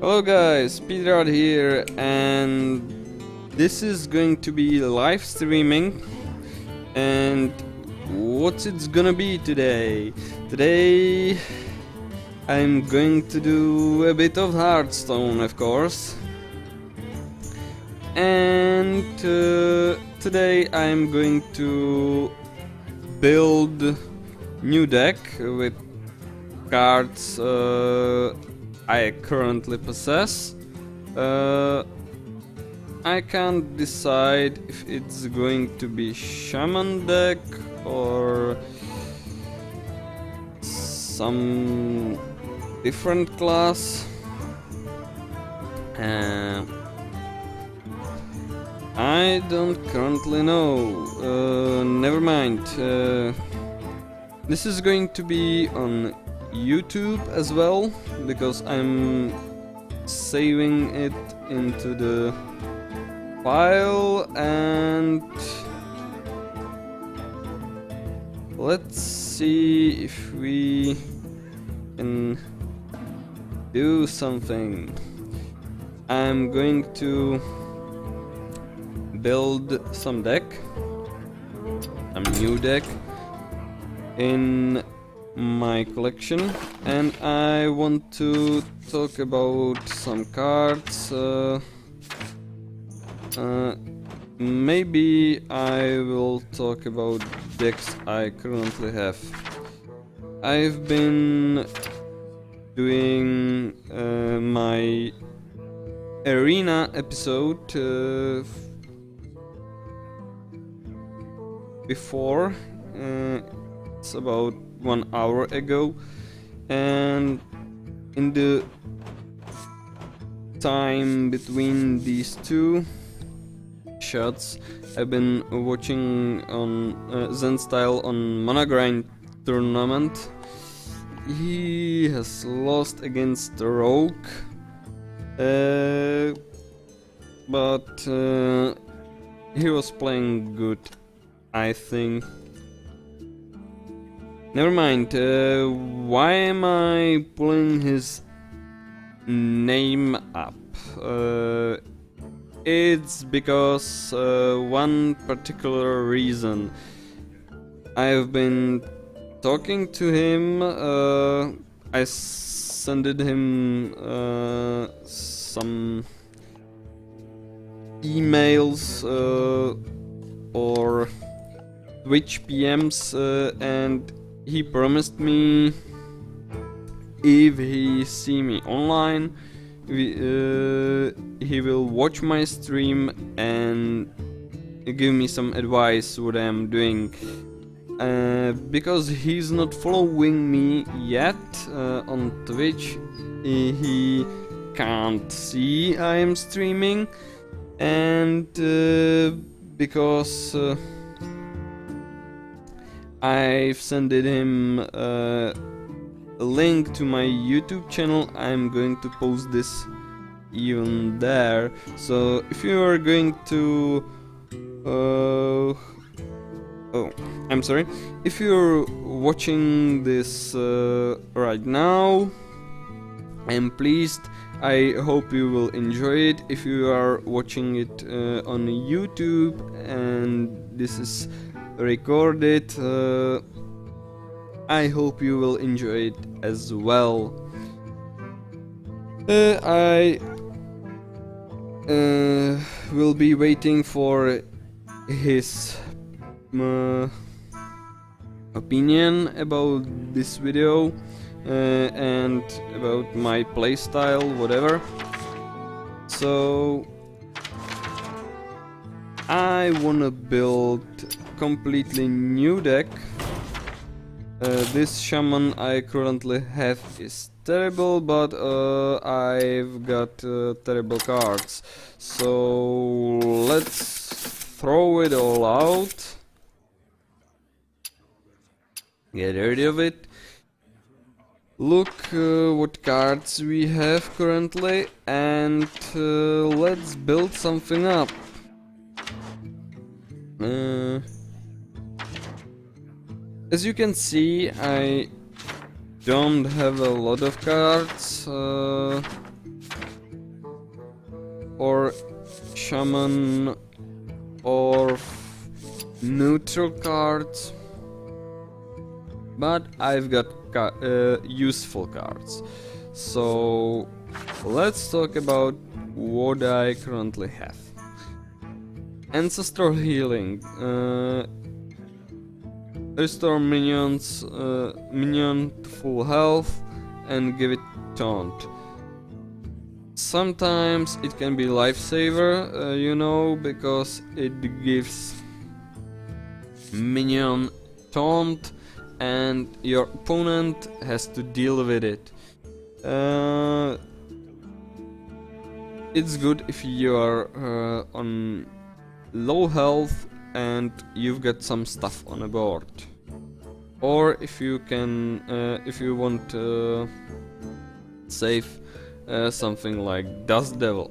Hello guys, Peter here, and this is going to be live streaming. And what's it's gonna be today? Today I'm going to do a bit of Hearthstone, of course. And today I'm going to build new deck with cards I currently possess. I can't decide if it's going to be Shaman deck or some different class. I don't currently know. Never mind. This is going to be on YouTube as well, because I'm saving it into the file, and let's see if we can do something. I'm going to build some deck, a new deck in my collection, and I want to talk about some cards. Maybe I will talk about decks I currently have. I've been doing my arena episode before. It's about 1 hour ago, and in the time between these two shots I've been watching on Zenstyle on Monogrind tournament. He has lost against the Rogue, but he was playing good, I think. Never mind, why am I pulling his name up? It's because one particular reason. I've been talking to him, I sent him some emails or Twitch PMs, and he promised me if he see me online, he will watch my stream and give me some advice what I'm doing. Because he's not following me yet on Twitch, he can't see I am streaming, and because I've sent him a link to my YouTube channel, I'm going to post this even there. So if you are going to I'm sorry, if you're watching this right now, I'm pleased. I hope you will enjoy it. If you are watching it on YouTube and this is recorded, I hope you will enjoy it as well. I will be waiting for his opinion about this video and about my playstyle, whatever. So I wanna build completely new deck. This shaman I currently have is terrible, but I've got terrible cards, so let's throw it all out, get rid of it. Look what cards we have currently, and let's build something up. As you can see, I don't have a lot of cards. or Shaman or neutral cards, but I've got useful cards. So let's talk about what I currently have. Ancestral Healing. Restore minion to full health and give it taunt. Sometimes it can be lifesaver, you know, because it gives minion taunt and your opponent has to deal with it. It's good if you are on low health and you've got some stuff on the board, or if you can, if you want to save something like Dust Devil.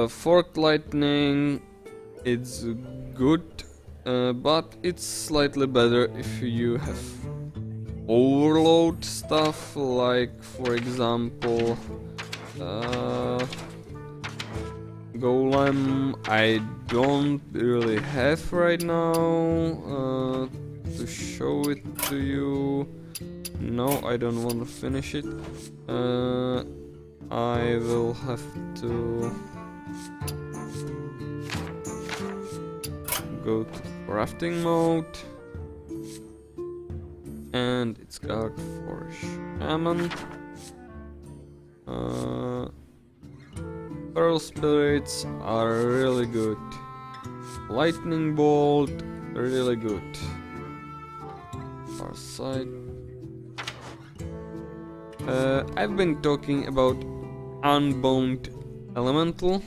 Forked Lightning, it's good, but it's slightly better if you have overload stuff, like for example Golem. I don't really have right now to show it to you. No, I don't want to finish it. I will have to go to crafting mode, and it's got for Shaman. Pearl Spirits are really good. Lightning Bolt, really good. Far side. I've been talking about Unbound Elemental.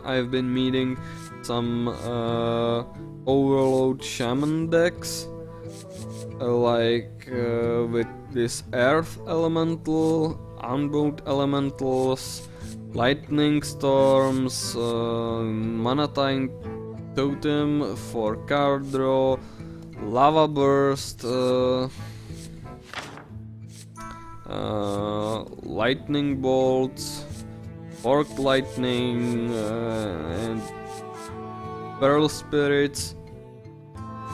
I've been meeting some Overload Shaman decks, like with this Earth Elemental, Unbound Elementals, Lightning Storms, Manatine Totem for card draw, Lava Burst, Lightning Bolts, Forked Lightning, and Pearl Spirits.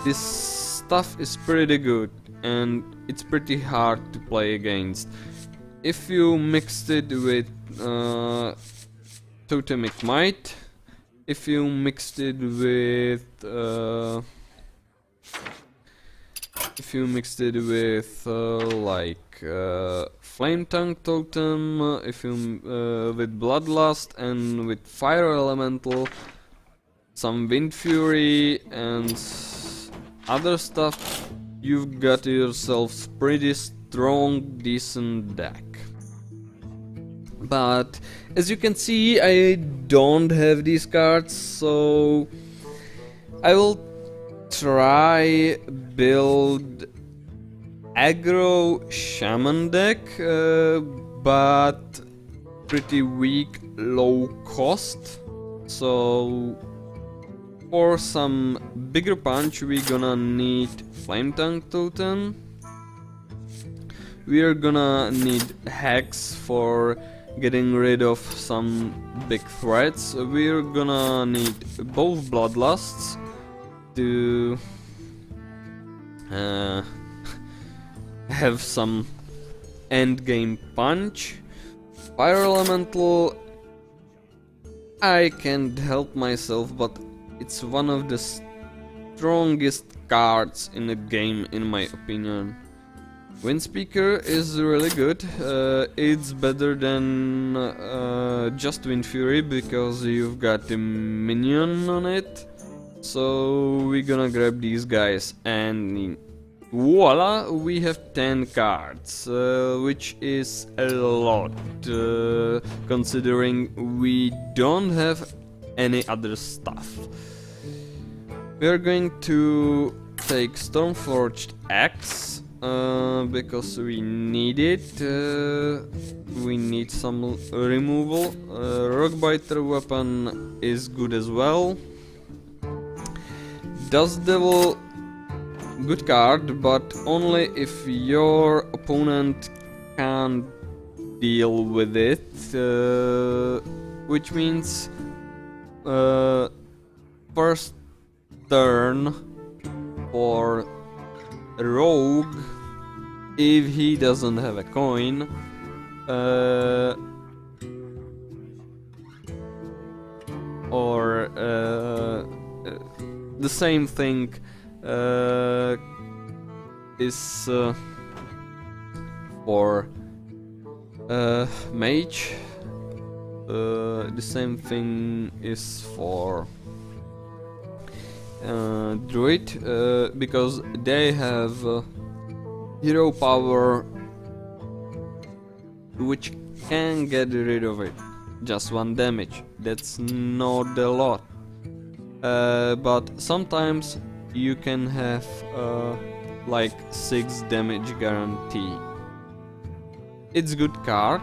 This stuff is pretty good and it's pretty hard to play against. If you mixed it with Totemic Might, if you mixed it with like Flame Tongue Totem, if you with Bloodlust and with Fire Elemental, some Wind Fury and other stuff, you've got yourself pretty strong, decent deck. But as you can see, I don't have these cards, so I will try build aggro Shaman deck, but pretty weak, low cost. So for some bigger punch, we're gonna need Flame Tongue Totem. We're gonna need Hex for getting rid of some big threats. We're gonna need both Bloodlusts to have some endgame punch. Fire Elemental, I can't help myself, but it's one of the strongest cards in the game, in my opinion. Windspeaker is really good. It's better than just Wind Fury because you've got a minion on it. So we're gonna grab these guys and voila, we have 10 cards, which is a lot, considering we don't have any other stuff. We're going to take Stormforged Axe, because we need it. We need some removal. Rockbiter weapon is good as well. Dust Devil, good card, but only if your opponent can deal with it, which means first turn for a rogue if he doesn't have a coin. Or the same thing is for mage. The same thing is for druid, because they have hero power which can get rid of it. Just 1 damage, that's not a lot. But sometimes you can have like 6 damage guarantee. It's good card.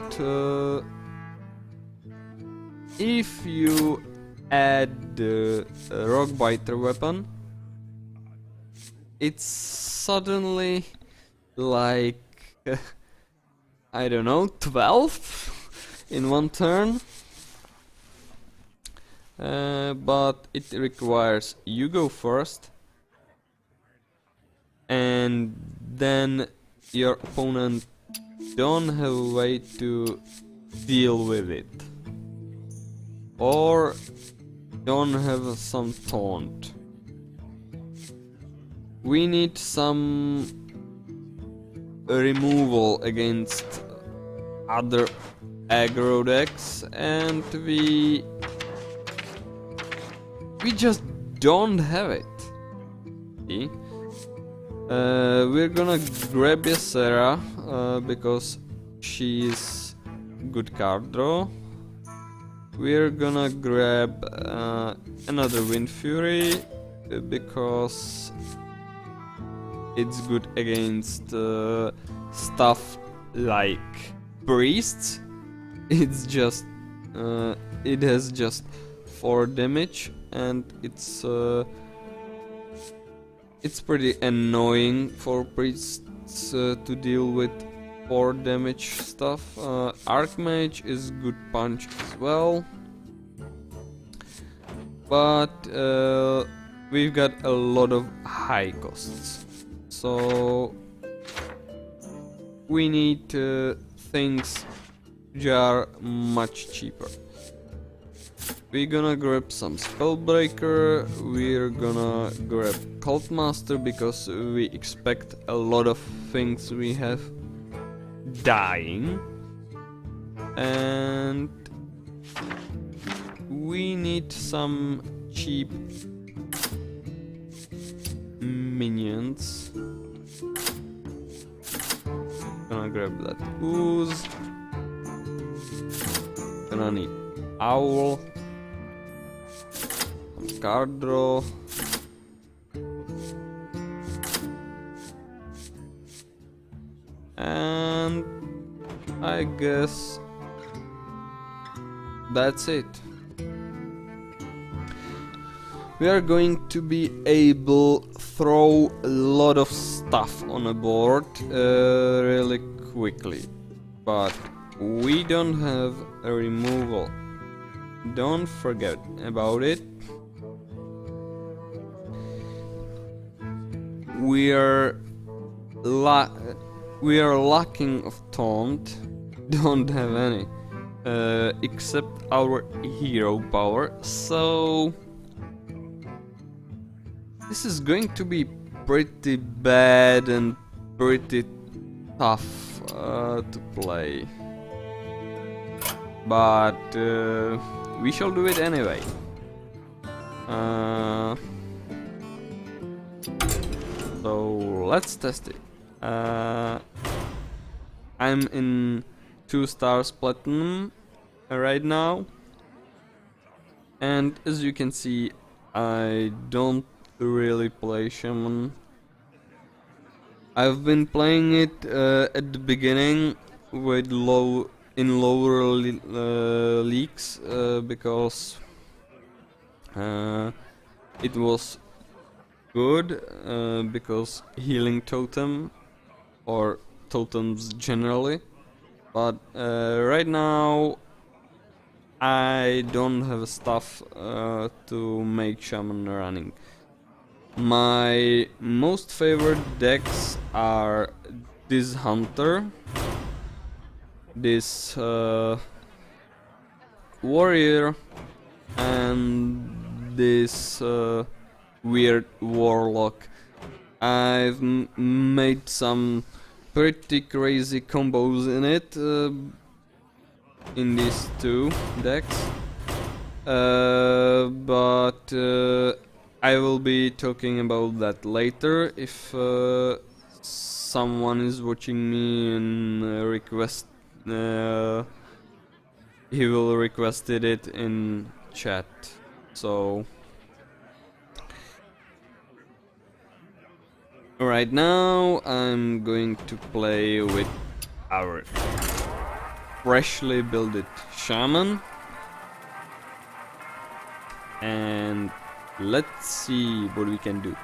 If you add the Rockbiter weapon, it's suddenly like I don't know, 12 in 1 turn. But it requires you go first, and then your opponent don't have a way to deal with it, or don't have some taunt. We need some removal against other aggro decks, and we just don't have it. See? We're gonna grab Ysera because she is good card draw. We're gonna grab another Wind Fury because it's good against stuff like priests. It's just it has just 4 damage, and it's pretty annoying for priests to deal with 4 damage stuff. Archmage is good punch as well, but we've got a lot of high costs, so we need things which are much cheaper. We're gonna grab some Spellbreaker, we're gonna grab Cultmaster because we expect a lot of things we have dying, and we need some cheap minions. Gonna grab that Ooze, gonna need Owl, card draw, and I guess that's it. We are going to be able throw a lot of stuff on a board really quickly, but we don't have a removal. Don't forget about it. We are lacking of taunt. Don't have any, except our hero power. So this is going to be pretty bad and pretty tough to play. But we shall do it anyway. So let's test it. I'm in 2 stars platinum right now, and as you can see, I don't really play Shaman. I've been playing it at the beginning with lower leagues because it was good because healing totem or totems generally But right now I don't have stuff to make Shaman running. My most favorite decks are this Hunter, this Warrior, and this weird Warlock. I've made some pretty crazy combos in it, in these two decks, but I will be talking about that later. If someone is watching me and request, he will requested it in chat. So right now I'm going to play with our freshly built Shaman, and let's see what we can do.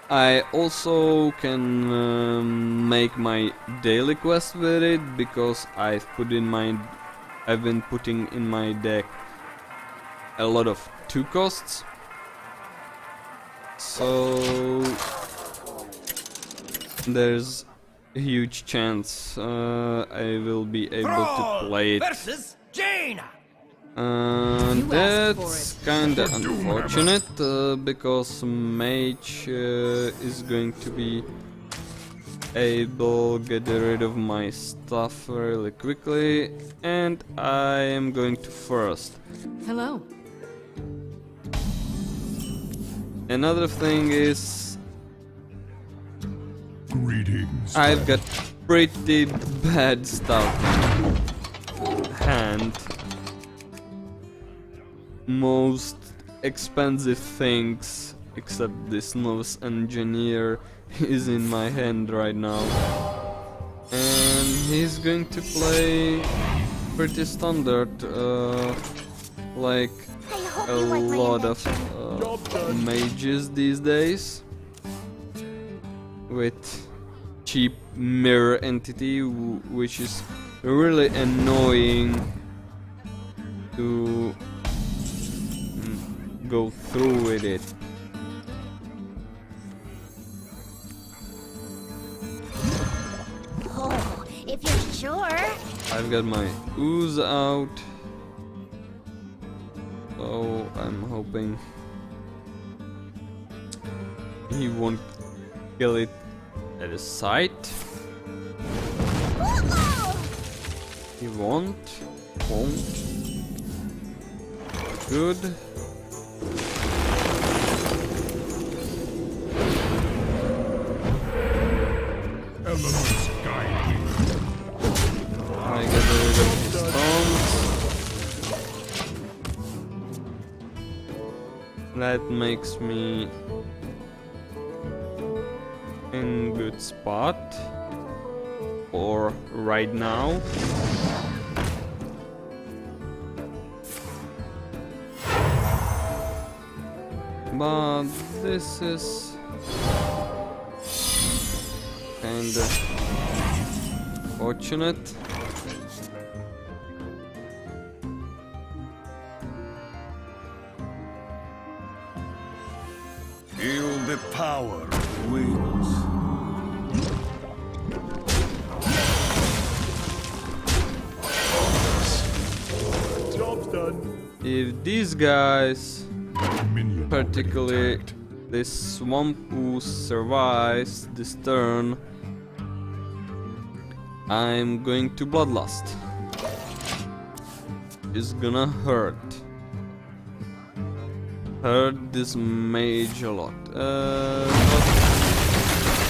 I also can make my daily quest with it, because I've been putting in my deck a lot of 2 costs. So there's a huge chance I will be able to play it. Versus Jaina. That's kinda unfortunate, because Mage is going to be able to get rid of my stuff really quickly, and I am going to first. Hello. Another thing is, Greetings. I've got pretty bad stuff in hand. Most expensive things, except this Novus Engineer, is in my hand right now. And he's going to play pretty standard, like a lot of mages these days, with cheap mirror entity, which is really annoying to go through with it. Oh, if you're sure. I've got my ooze out, so I'm hoping he won't kill it at a sight. He won't. Good. Elements guide me. I get rid of the stones. That makes me in good spot for right now. But this is kinda fortunate. Feel the power of wings. Job's done. If these guys, Minion particularly attacked. this Swamp Ooze, survives this turn, I'm going to Bloodlust. It's gonna hurt this mage a lot.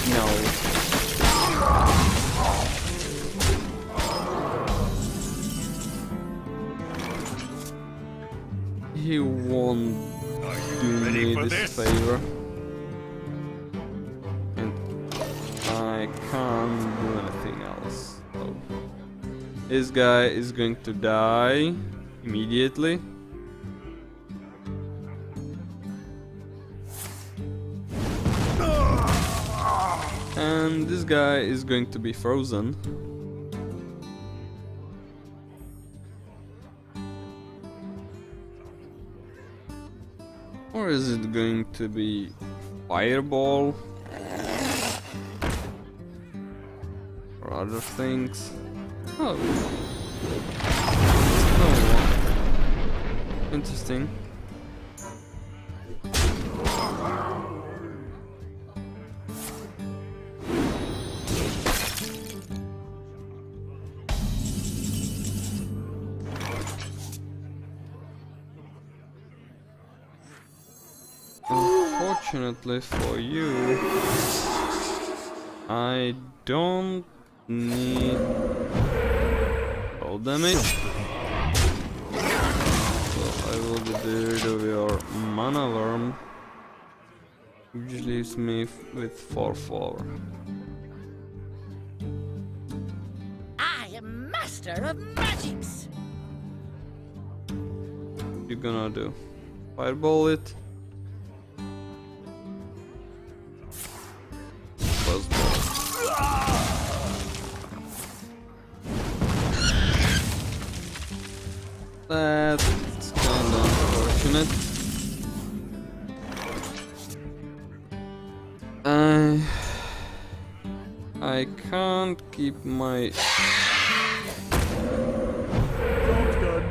No. He won't Are do you ready me for this this? favor. And I can't do anything else. So this guy is going to die immediately. And this guy is going to be frozen. Or is it going to be fireball? Or other things? Oh. Oh. Interesting. Unfortunately for you, I don't need all damage. So I will get rid of your mana worm, which leaves me with 4/4. I am master of magics. What you gonna do? Fireball it? That's kinda unfortunate. I can't keep my Job's done.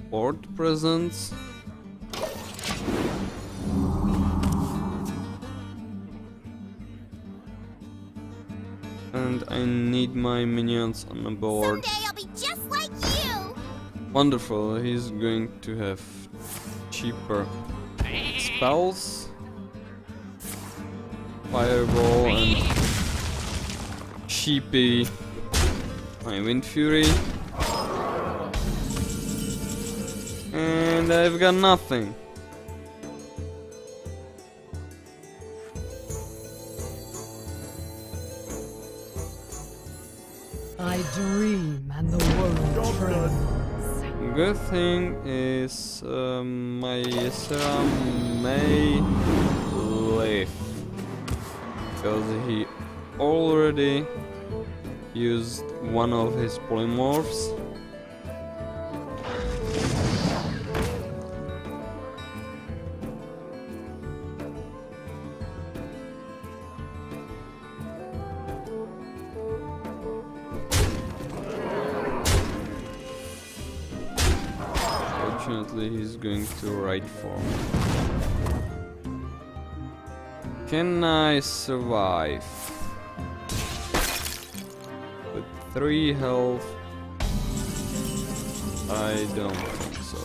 board presence. And I need my minions on the board. Someday I'll be just like you. Wonderful, he's going to have cheaper spells. Fireball and cheapy my Wind Fury. And I've got nothing. I dream and the world Job trembles. Good thing is my Ysera may live, because he already used one of his polymorphs. Fortunately, he's going to right form. Can I survive? With 3 health? I don't think so.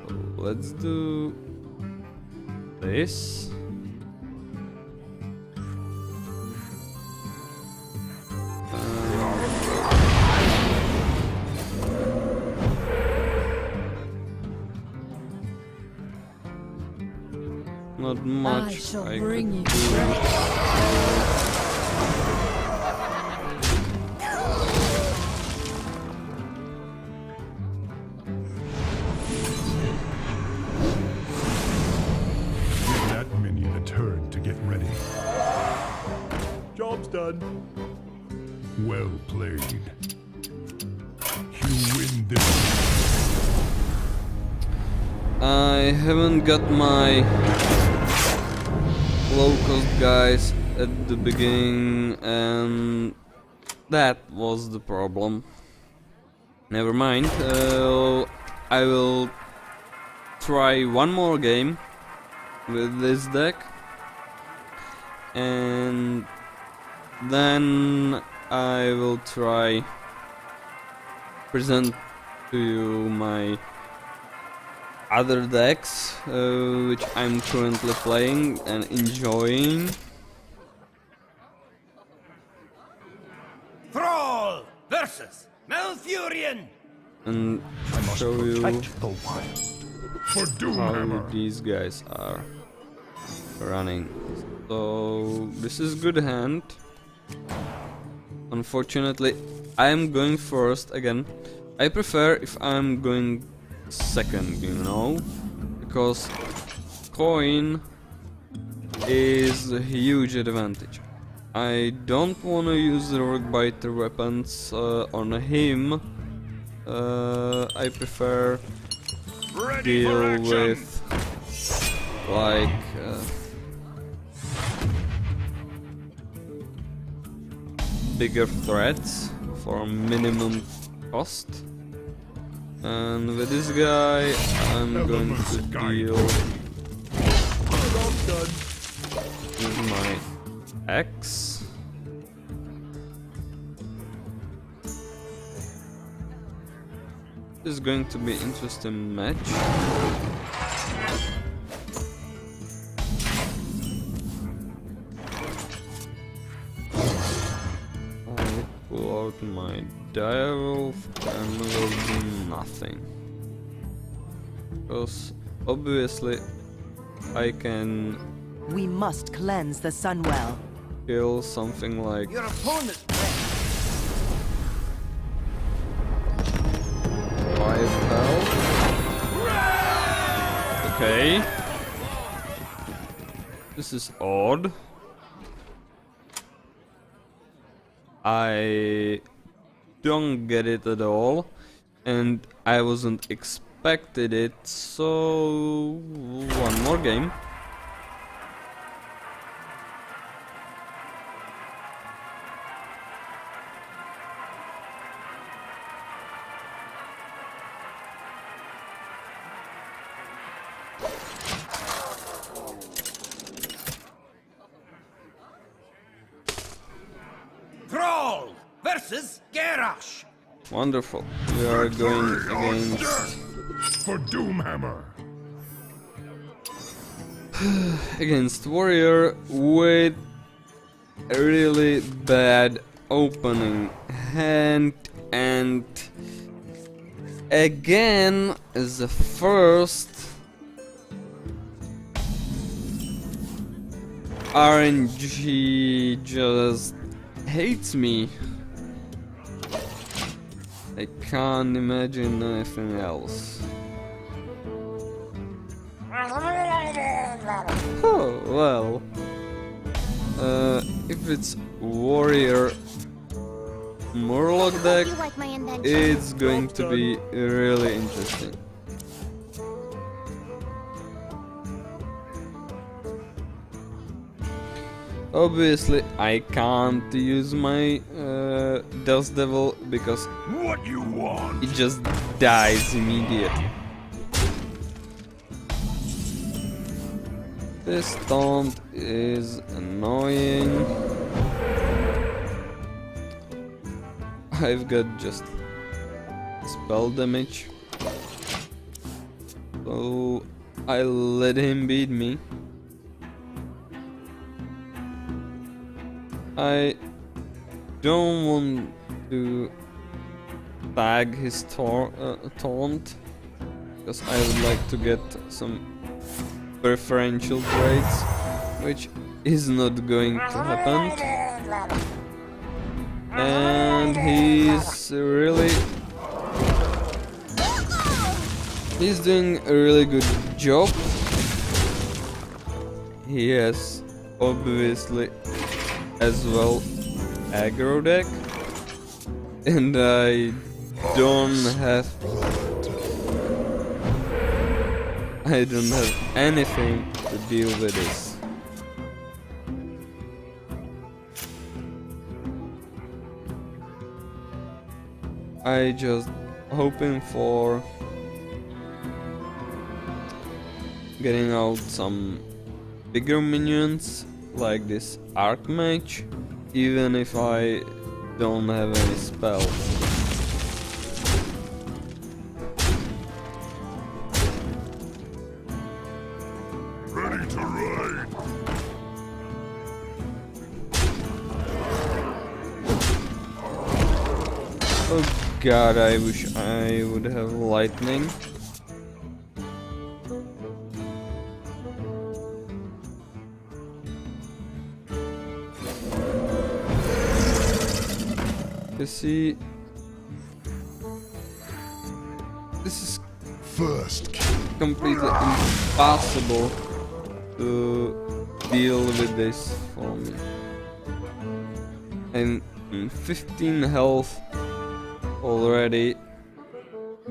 So let's do this. Not much I shall I bring could you do. treasure. Give that minion a turn to get ready. Job's done. Well played. You win this. I haven't got my low-cost guys at the beginning, and that was the problem. Never mind, I will try one more game with this deck, and then I will try present to you my other decks, which I'm currently playing and enjoying. Thrall versus Malfurion. And show you The wild. For how Doomhammer. these guys are running. So this is good hand. Unfortunately, I am going first again. I prefer if I'm going second, you know, because coin is a huge advantage. I don't want to use the Rockbiter weapons on him. I prefer Ready for deal action! with like bigger threats for minimum cost. And with this guy, I'm going to deal with my axe. This is going to be an interesting match. I pull out my direwolf and will do nothing. Because obviously I can We must cleanse the Sunwell. kill something like Your opponent's 5 health. Okay. This is odd. I don't get it at all, and I wasn't expected it, so one more game. Thrall versus Garrosh. Wonderful. We are going against For Doomhammer! Warrior with a really bad opening hand, and again is the first RNG just hates me. I can't imagine anything else. Oh, well. If it's Warrior Murloc deck, You like my invention? it's going to be really interesting. Obviously, I can't use my Dust Devil because What you want? it just dies immediately. This taunt is annoying. I've got just spell damage, so I let him beat me. I don't want to tag his taunt because I would like to get some preferential trades, which is not going to happen. And he's doing a really good job. He has obviously as well aggro deck, and I don't have anything to deal with this. I just hoping for getting out some bigger minions like this Archmage, even if I don't have any spells. Ready to ride! Oh god, I wish I would have lightning. You see, this is First kill. completely impossible to deal with this for me. I'm 15 health already.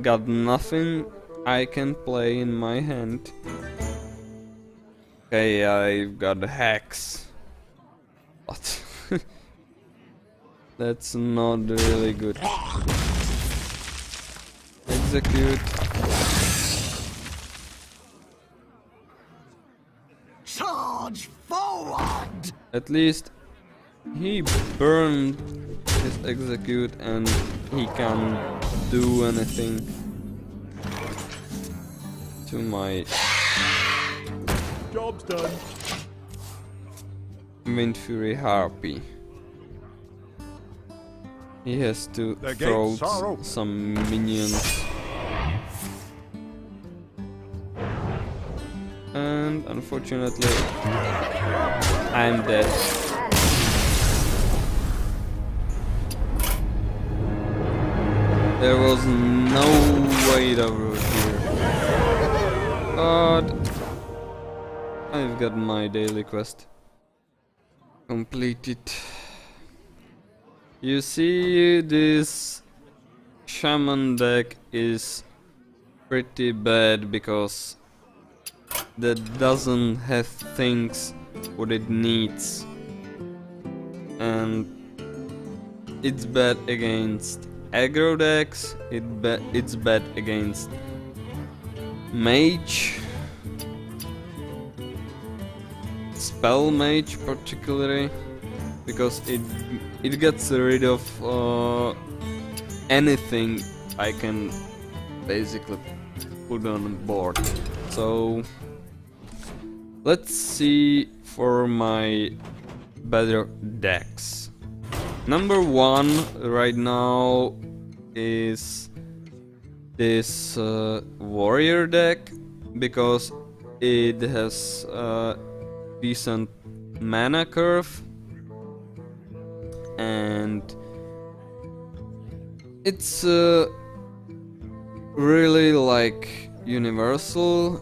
Got nothing I can play in my hand. Okay, I've got a hex. What? That's not really good. Execute. Charge forward! At least he burned his execute and he can't do anything to my Job's done. Wind Fury Harpy. He has to The throw gates are open. some minions. And unfortunately, I'm dead. There was no way over here. But I've got my daily quest completed. You see, this shaman deck is pretty bad because that doesn't have things what it needs, and it's bad against aggro decks. It's bad against mage, spell mage particularly, because it gets rid of anything I can basically put on the board. So let's see for my better decks. Number one right now is this warrior deck, because it has a decent mana curve and it's really like universal.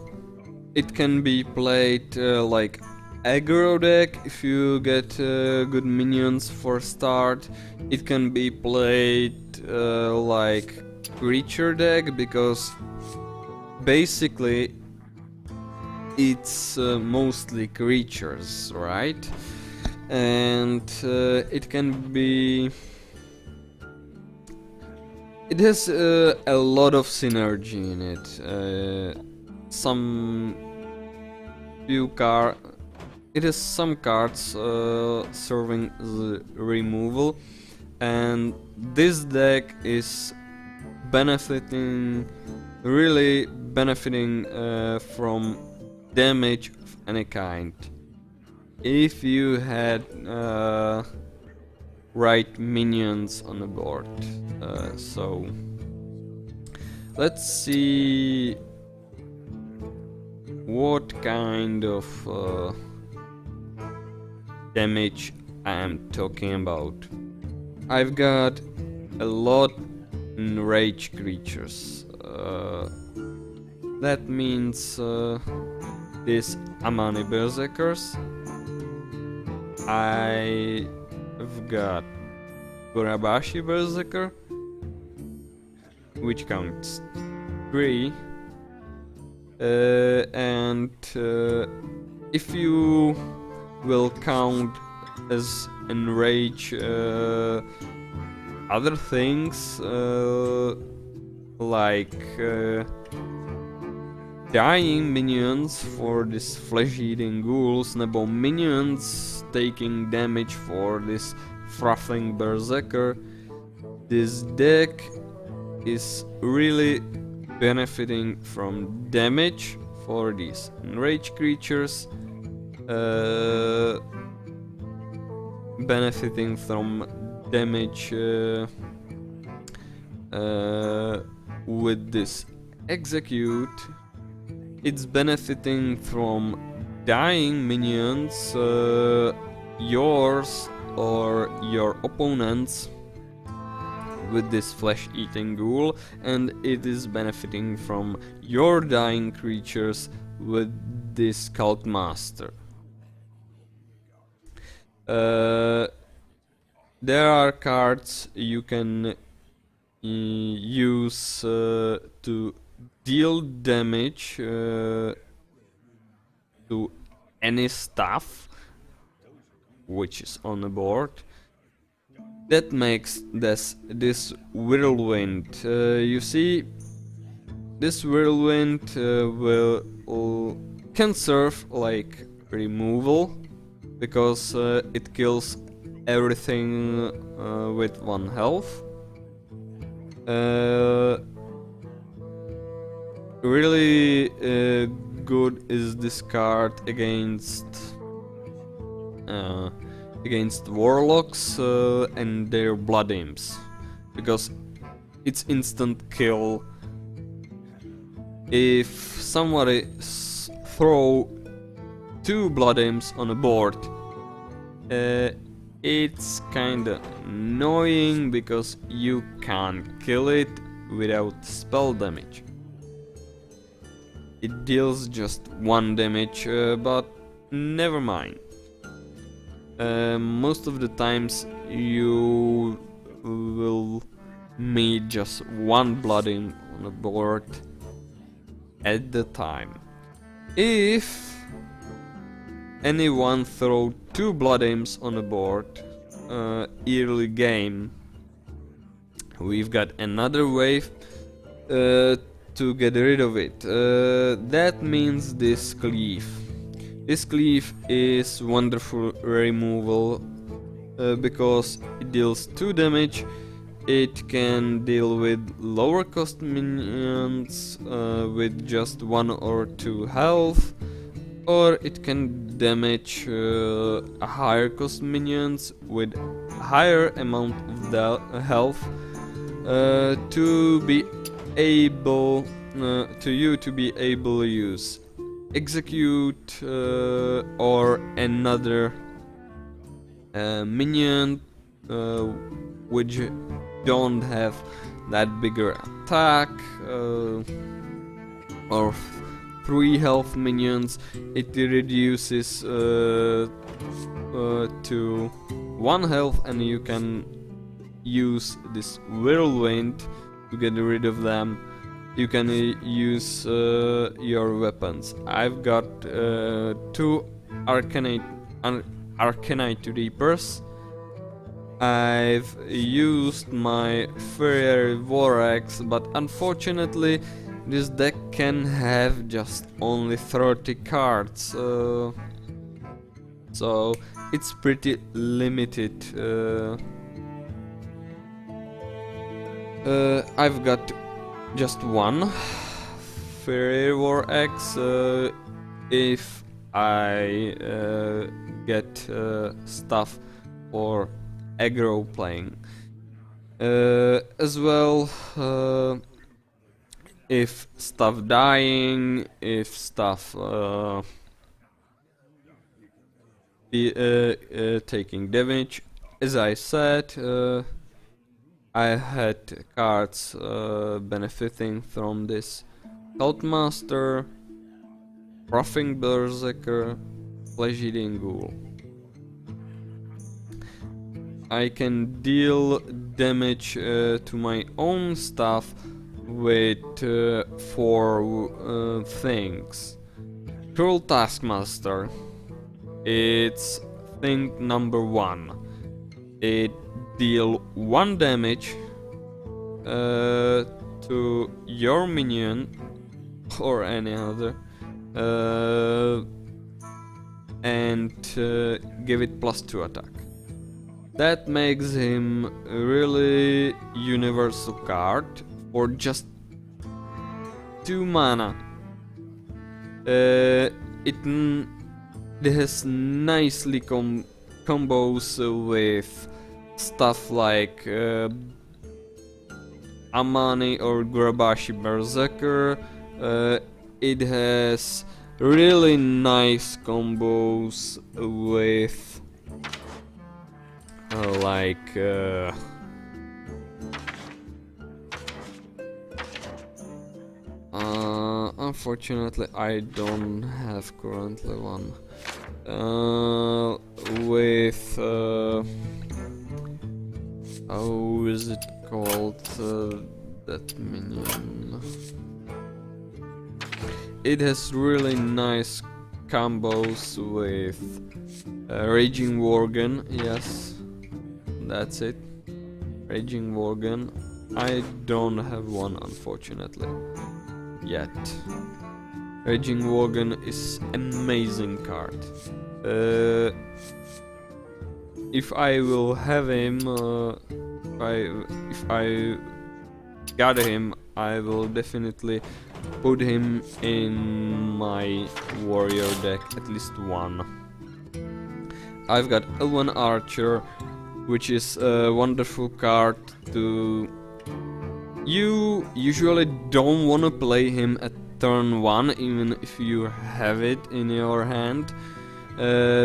It can be played like aggro deck if you get good minions for start. It can be played like creature deck, because basically it's mostly creatures, right? And it can be... It has a lot of synergy in it. Some few cards. It has some cards serving the removal, and this deck is really benefiting from damage of any kind. If you had right minions on the board. So let's see what kind of damage I am talking about. I've got a lot in rage creatures. That means these Amani Berserkers. I've got Urabashi Berserker, which counts 3. And if you will count as enrage other things like dying minions for this flesh-eating ghouls, nebo minions taking damage for this frothing berserker, this deck is really benefiting from damage for these enraged creatures, benefiting from damage with this execute. It's benefiting from dying minions, yours or your opponents, with this flesh-eating ghoul, and it is benefiting from your dying creatures with this Cult Master. there are cards you can use to deal damage to any stuff which is on the board. That makes this whirlwind. You see, this whirlwind can serve like removal because it kills everything with 1 health. Really good is this card against warlocks and their blood imps, because it's instant kill. If somebody throw 2 blood imps on a board, it's kinda annoying because you can't kill it without spell damage. It deals just 1 damage, but never mind. Most of the times you will meet just 1 blood imp on a board at the time. If anyone throw 2 blood imps on a board early game, we've got another wave to get rid of it. That means this cleave. This cleave is wonderful removal because it deals 2 damage. It can deal with lower cost minions with just 1 or 2 health, or it can damage higher cost minions with higher amount of health to be able to use execute or another minion which don't have that bigger attack, or 3 health minions. It reduces to 1 health, and you can use this whirlwind to get rid of them. You can use your weapons. I've got 2 Arcanite Reapers. I've used my Fiery War Axe, but unfortunately this deck can have just only 30 cards, so it's pretty limited. I've got just 1 Fiery War Axe. If I get stuff for aggro playing, as well, if stuff dying, if stuff taking damage. As I said, I had cards benefiting from this: Cultmaster, Roughing Berserker, Flesh-Eating Ghoul. I can deal damage to my own stuff with 4 things. Cruel Taskmaster. It's thing number 1. It deal 1 damage to your minion or any other, and give it +2 attack. That makes him a really universal card for just 2 mana. It has nicely combos with stuff like Amani or Grabashi Berserker. It has really nice combos with unfortunately I don't have currently one. With How is it called? That minion. It has really nice combos with Raging Worgen. Yes, that's it. Raging Worgen. I don't have one, unfortunately, yet. Raging Worgen is amazing card. If I will have him, if I gather him, I will definitely put him in my warrior deck, at least one. I've got Elven Archer, which is a wonderful card to... You usually don't want to play him at turn 1, even if you have it in your hand,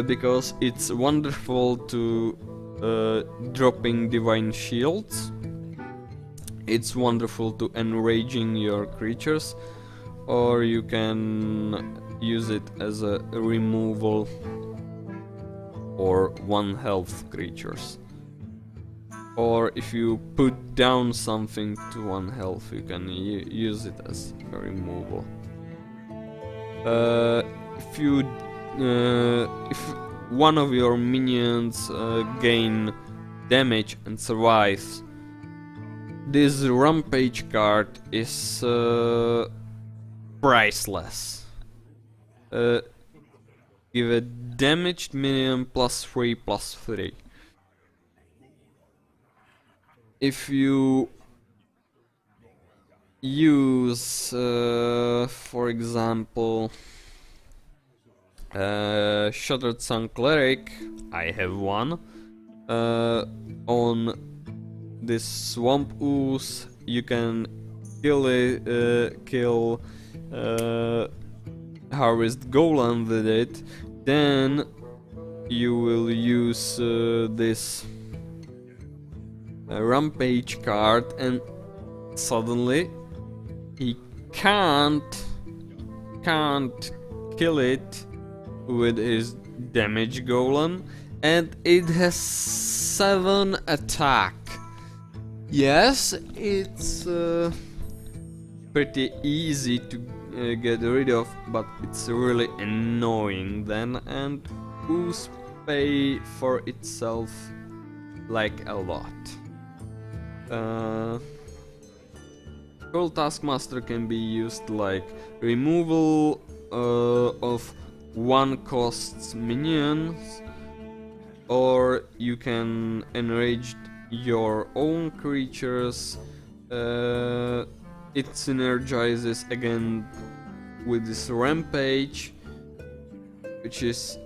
because it's wonderful to dropping Divine Shields. It's wonderful to enraging your creatures, or you can use it as a removal or 1 health creatures. Or if you put down something to 1 health, you can use it as a removal. If one of your minions gain damage and survives, this Rampage card is priceless. Give a damaged minion +3/+3. If you use, for example, Shattered Sun Cleric, I have one, on this Swamp Ooze, you can kill Harvest Golem with it, then you will use this Rampage card, and suddenly he can't kill it with his damage golem, and it has 7 attack. Yes, it's pretty easy to get rid of, but it's really annoying then, and Ooze pay for itself like a lot. Cold Taskmaster can be used like removal of 1 costs minions, or you can enrage your own creatures. It synergizes again with this Rampage, which is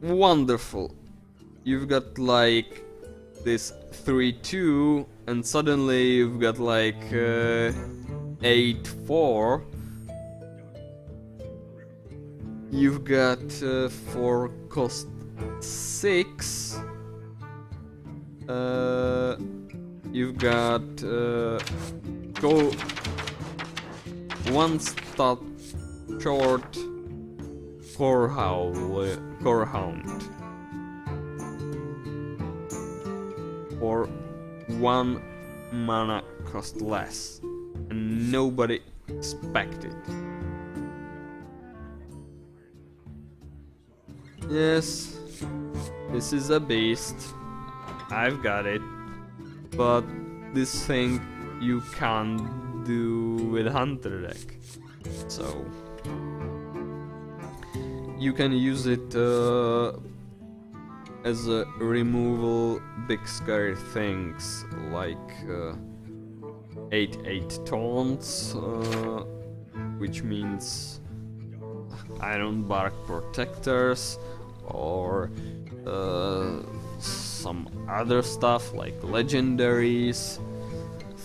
wonderful. You've got like this 3/2, and suddenly you've got like 8/4. You've got 4 cost 6. You've got go 1 stat short Corehound. For 1 mana cost less, and nobody expected. Yes, this is a beast. I've got it, but this thing you can't do with Hunter deck. So you can use it as a removal big scary things like 8/8 taunts, which means Ironbark Protectors, or some other stuff like legendaries,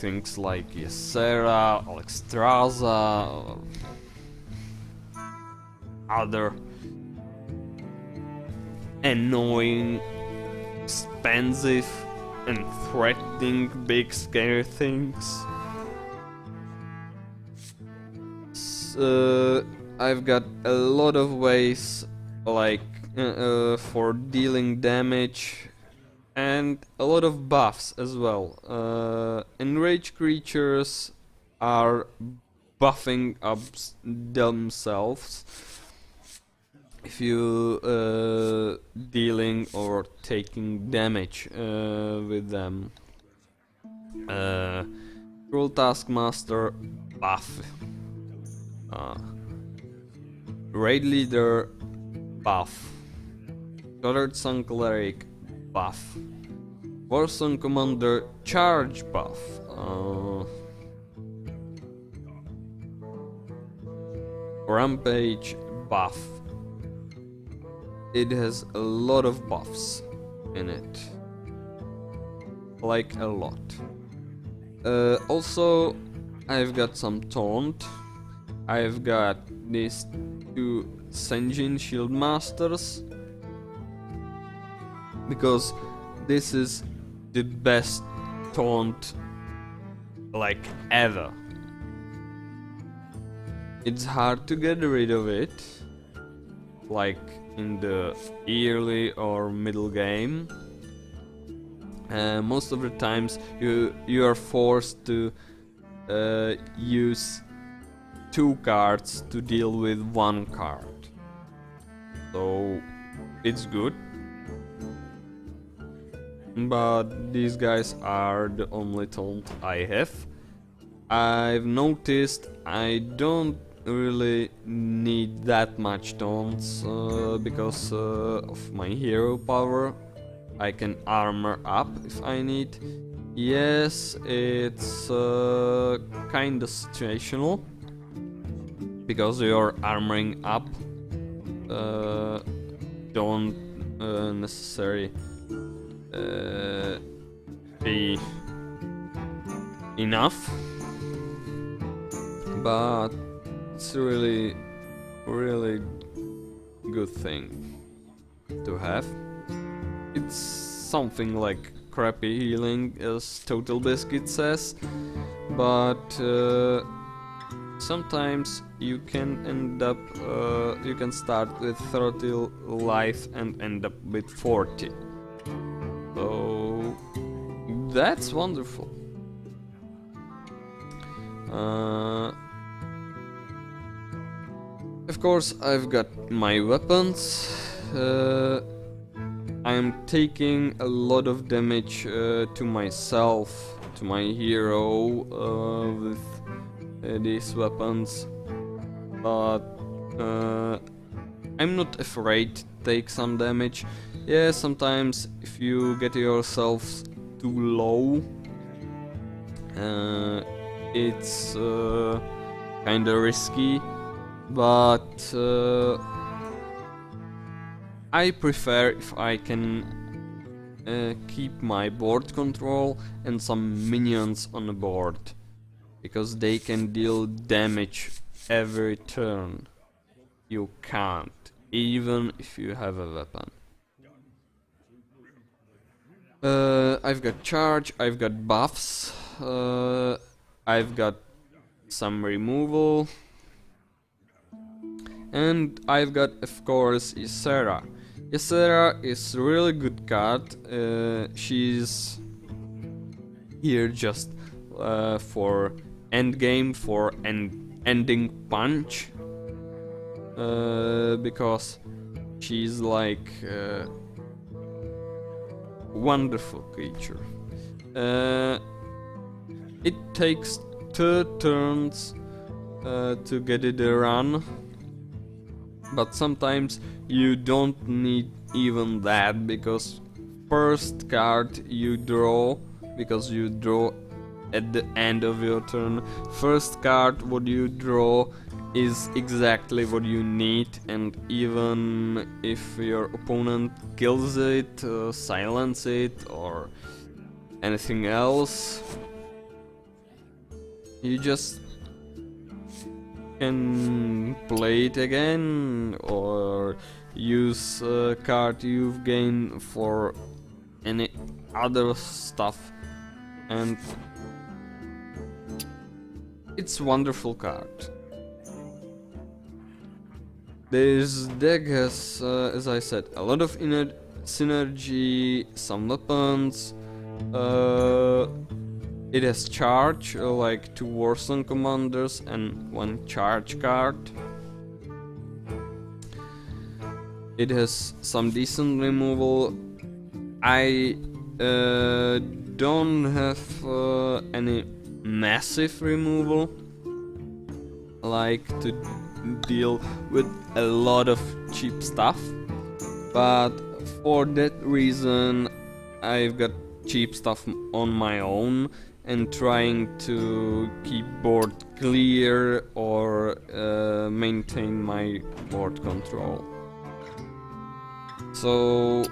things like Ysera, Alexstrasza, or other annoying, expensive and threatening big scary things. I've got a lot of ways like for dealing damage and a lot of buffs as well. Enraged creatures are buffing up themselves if you dealing or taking damage with them. Cruel Taskmaster buff. Raid Leader buff. Colored Sun Cleric buff. Warsong Commander charge buff. Rampage buff. It has a lot of buffs in it. Like a lot. Also, I've got some taunt. I've got these two Senjin Shield Masters. Because this is the best taunt like ever. It's hard to get rid of it, like in the early or middle game. Most of the times you are forced to use 2 cards to deal with 1 card. So it's good. But these guys are the only taunt I have. I've noticed I don't really need that much taunts because of my hero power. I can armor up if I need. Yes, it's kinda situational because your armoring up don't necessarily be enough, but it's really good thing to have. It's something like crappy healing, as Total Biscuit says, but sometimes you can end up you can start with 30 life and end up with 40. So that's wonderful. Of course, I've got my weapons. I'm taking a lot of damage to myself, to my hero with these weapons, but I'm not afraid to take some damage. Yeah, sometimes if you get yourself too low, it's kinda risky, but I prefer if I can keep my board control and some minions on the board, because they can deal damage every turn. You can't, even if you have a weapon. I've got charge, I've got buffs, I've got some removal, and I've got, of course, Ysera. Ysera is a really good card. She's here just for endgame, for ending punch, because she's like wonderful creature. It takes 2 turns to get it a run, but sometimes you don't need even that, because first card you draw, because you draw at the end of your turn, first card what you draw is exactly what you need, and even if your opponent kills it, silence it, or anything else, you just can play it again, or use a card you've gained for any other stuff, and it's wonderful card. This deck has, as I said, a lot of synergy, some weapons. It has charge, like 2 Warzone commanders and 1 charge card. It has some decent removal. I don't have any massive removal, like to deal with a lot of cheap stuff, but for that reason I've got cheap stuff on my own and trying to keep board clear or maintain my board control. So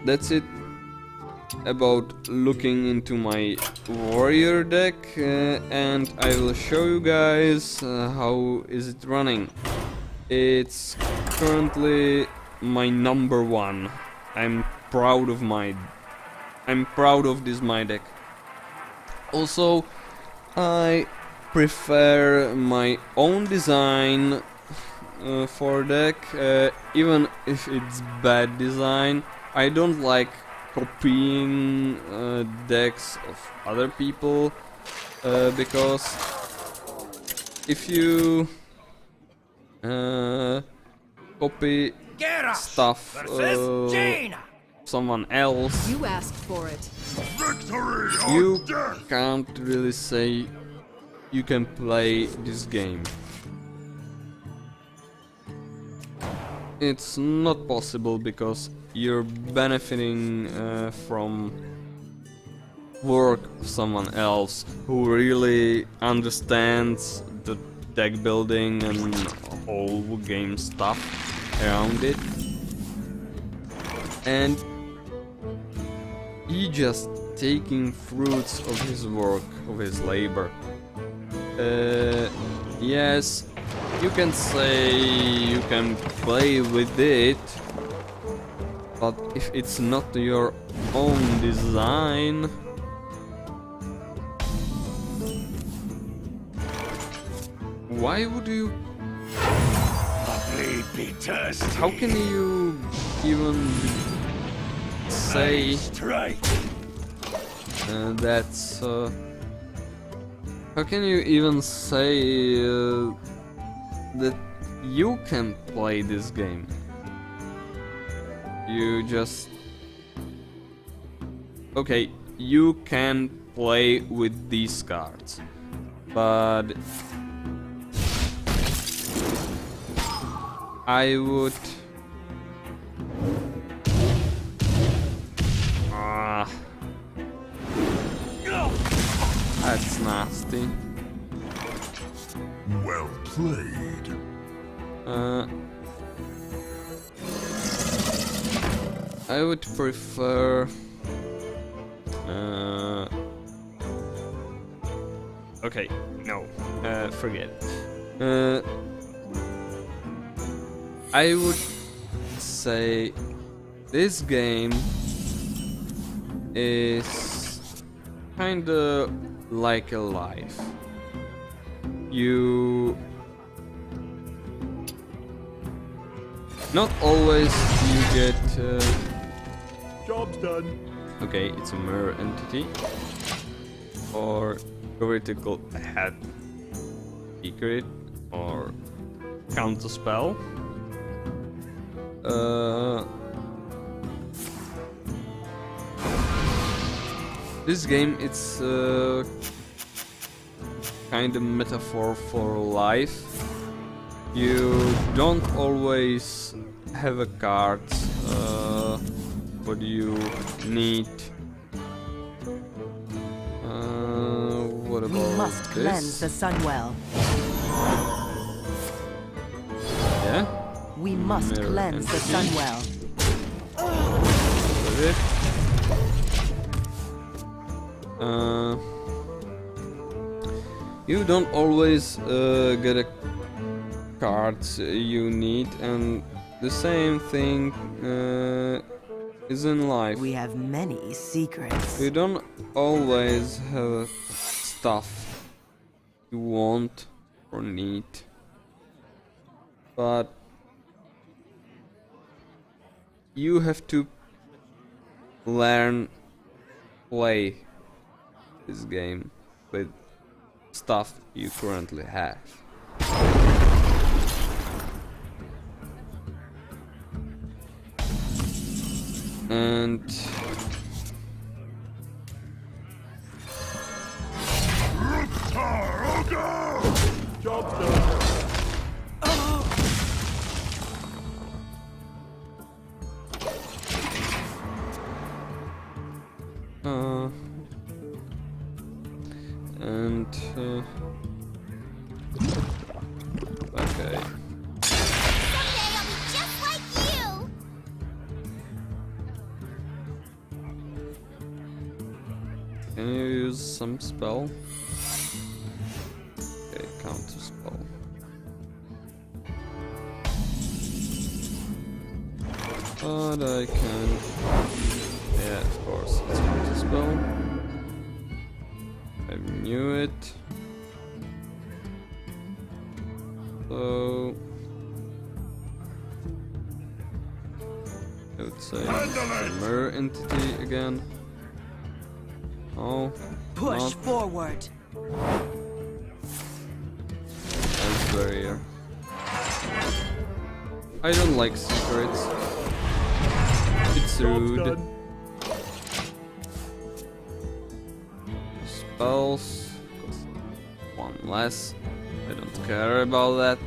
that's it about looking into my warrior deck, and I will show you guys how is it running. It's currently my number 1. I'm proud of this my deck. Also, I prefer my own design for deck, even if it's bad design. I don't like copying decks of other people, because if you copy stuff someone else, You asked for it. Victory you or death! can't really say you can play this game. It's not possible because you're benefiting from work of someone else who really understands the deck building and whole game stuff around it, and he just taking fruits of his work, of his labor. Yes, you can say you can play with it, but if it's not your own design, why would you? How can you even say that's? How can you even say that you can play this game? You just... Okay, you can play with these cards, but I would... That's nasty. Well played. I would prefer... Okay, no, forget it. I would say this game is kinda like a life. You... Not always you get... Job's done. Okay, it's a mirror entity. Or critical head secret or counter spell. This game, it's kind of metaphor for life. You don't always have a card what you need. What We about must cleanse the this? Sunwell. Yeah? We must Mirror cleanse the entity. Sunwell. That's it. You don't always get a cards you need, and the same thing is in life. We have many secrets. You don't always have stuff you want or need, but you have to learn play this game with stuff you currently have. And okay. Someday I'll be just like you. Can you use some spell? Okay, counter spell. But I can. Yeah, of course, it's counter spell. I knew it. So I would say the mirror entity again. Oh, Push not forward. as barrier. I don't like secrets. It's rude. Spells. One less. I don't care about that.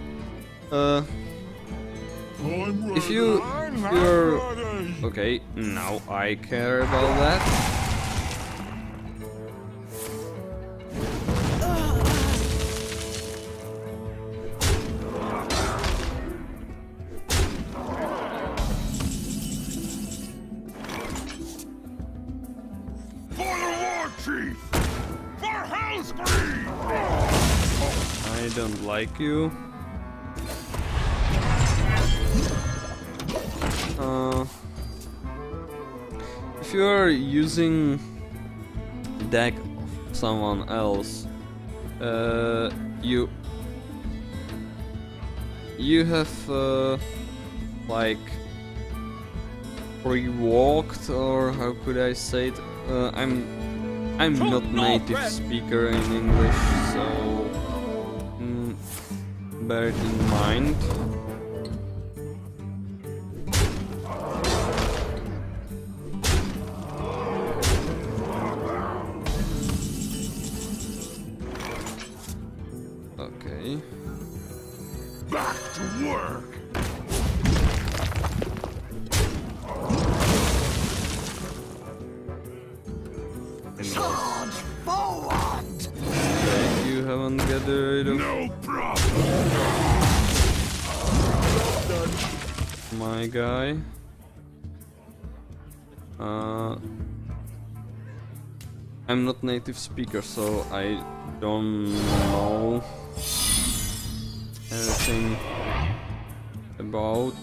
If you're okay, now I care about that. For the war chief! For Hellsgrave! I don't like you. If you're using deck of someone else, you have like pre-walked, or how could I say it? I'm not native speaker in English, so bear it in mind. Okay. Back to work! Charge forward! Okay, you haven't got rid of No problem! my guy. I'm not native speaker, so I don't know anything about.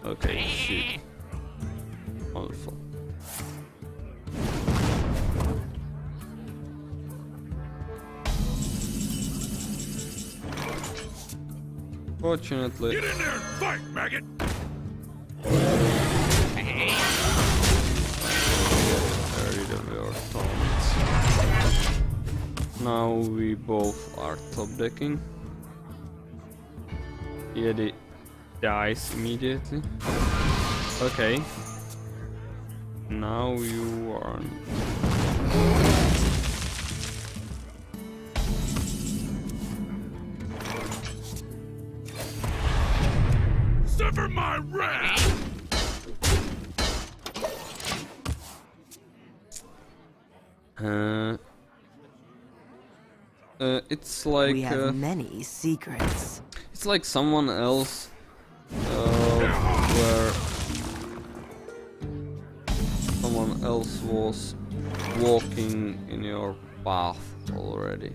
Okay, shit. Wonderful. Fortunately, Get in there and fight, maggot! rid of your taunts. Now we both are top decking. Yeti dies immediately. Okay. Now you are. Suffer my wrath! It's like We have many secrets. it's like someone else where someone else was walking in your path already.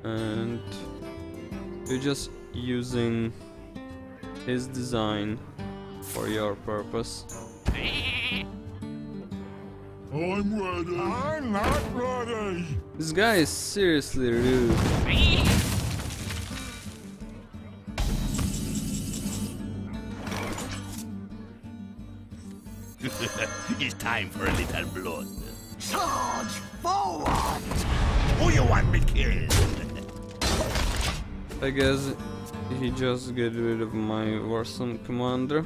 And you're just using his design for your purpose. I'm ready. I'm not ready. This guy is seriously rude. It's time for a little blood. Charge forward! Who you want me killed? I guess he just get rid of my Warzone commander.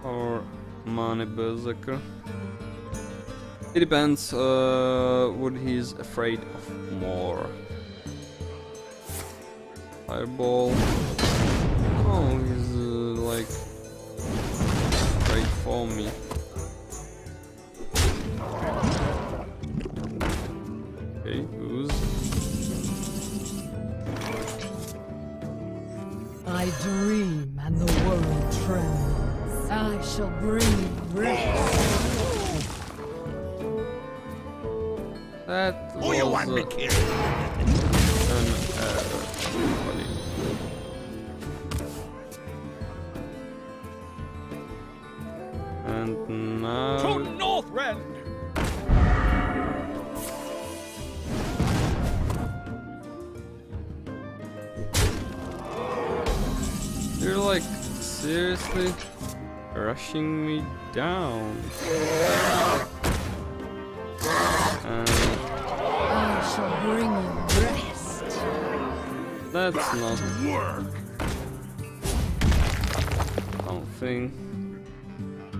Or Mani Berserker. It depends what he's afraid of more. Fireball. Oh, he's like afraid for me. Okay, who's? I dream and the world trembles. I shall bring rest. That Who you want me was killed? an error, buddy. And now Northrend! you're like seriously rushing me down. I shall bring you rest. That's not Work! something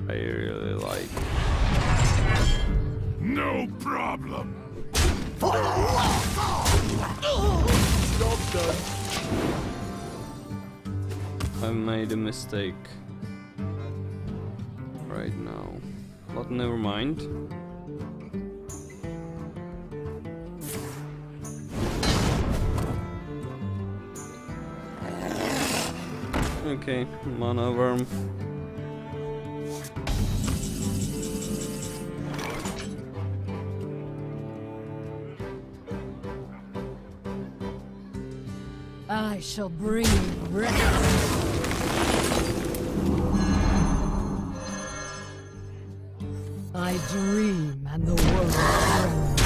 I really like. No problem. For the Job done. I made a mistake right now, but never mind. Okay, mana worm. I shall bring you rest. I dream and the world trembles.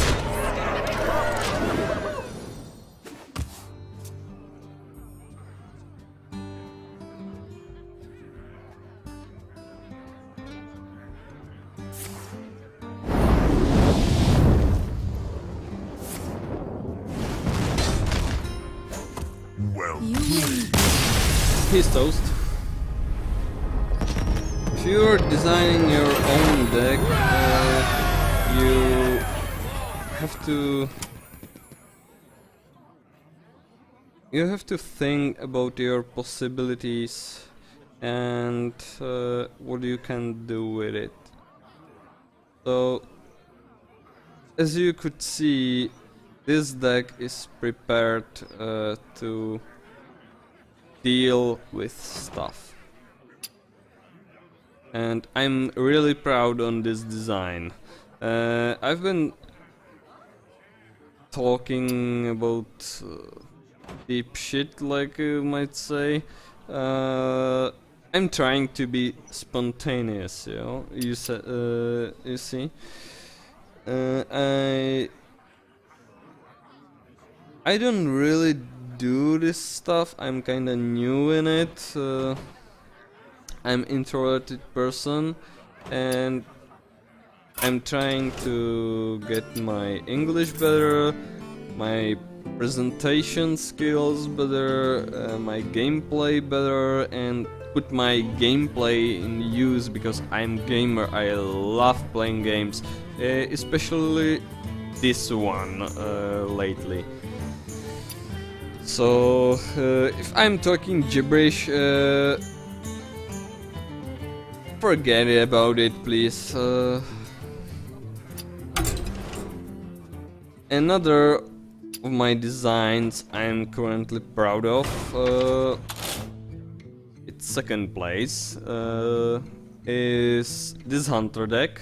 Well, He's toast. If you're designing your own deck, you have to think about your possibilities and what you can do with it. So, as you could see, this deck is prepared to deal with stuff. And I'm really proud on this design. I've been talking about deep shit, like you might say. I'm trying to be spontaneous, you know. You see. I don't really do this stuff. I'm kinda new in it. I'm introverted person, and I'm trying to get my English better, my presentation skills better, my gameplay better, and put my gameplay in use because I'm gamer. I love playing games, especially this one lately. So if I'm talking gibberish, forget about it, please. Another of my designs I'm currently proud of, it's second place, is this hunter deck.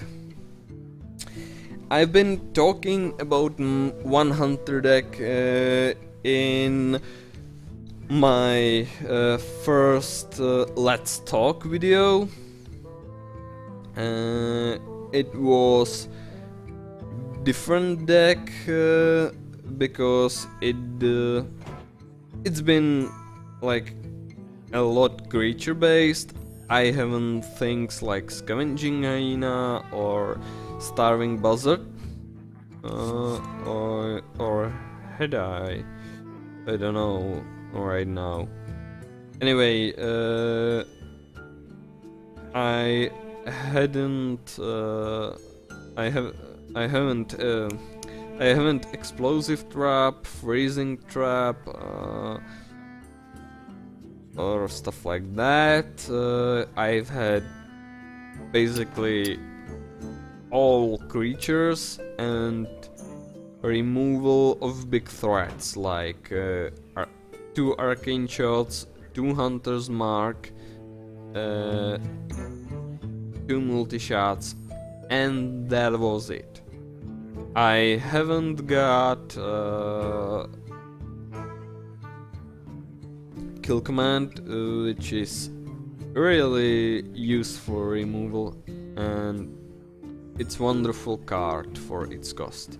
I've been talking about one hunter deck in my first Let's Talk video. It was different deck because it's been like a lot creature based. I haven't things like Scavenging Hyena or Starving Buzzard, or had I? I don't know right now. Anyway, I hadn't. I haven't Explosive Trap, Freezing Trap, or stuff like that. I've had basically all creatures and removal of big threats like 2 Arcane Shots, 2 Hunter's Mark, 2 multi-shots, and that was it. I haven't got Kill Command, which is really useful removal, and it's wonderful card for its cost.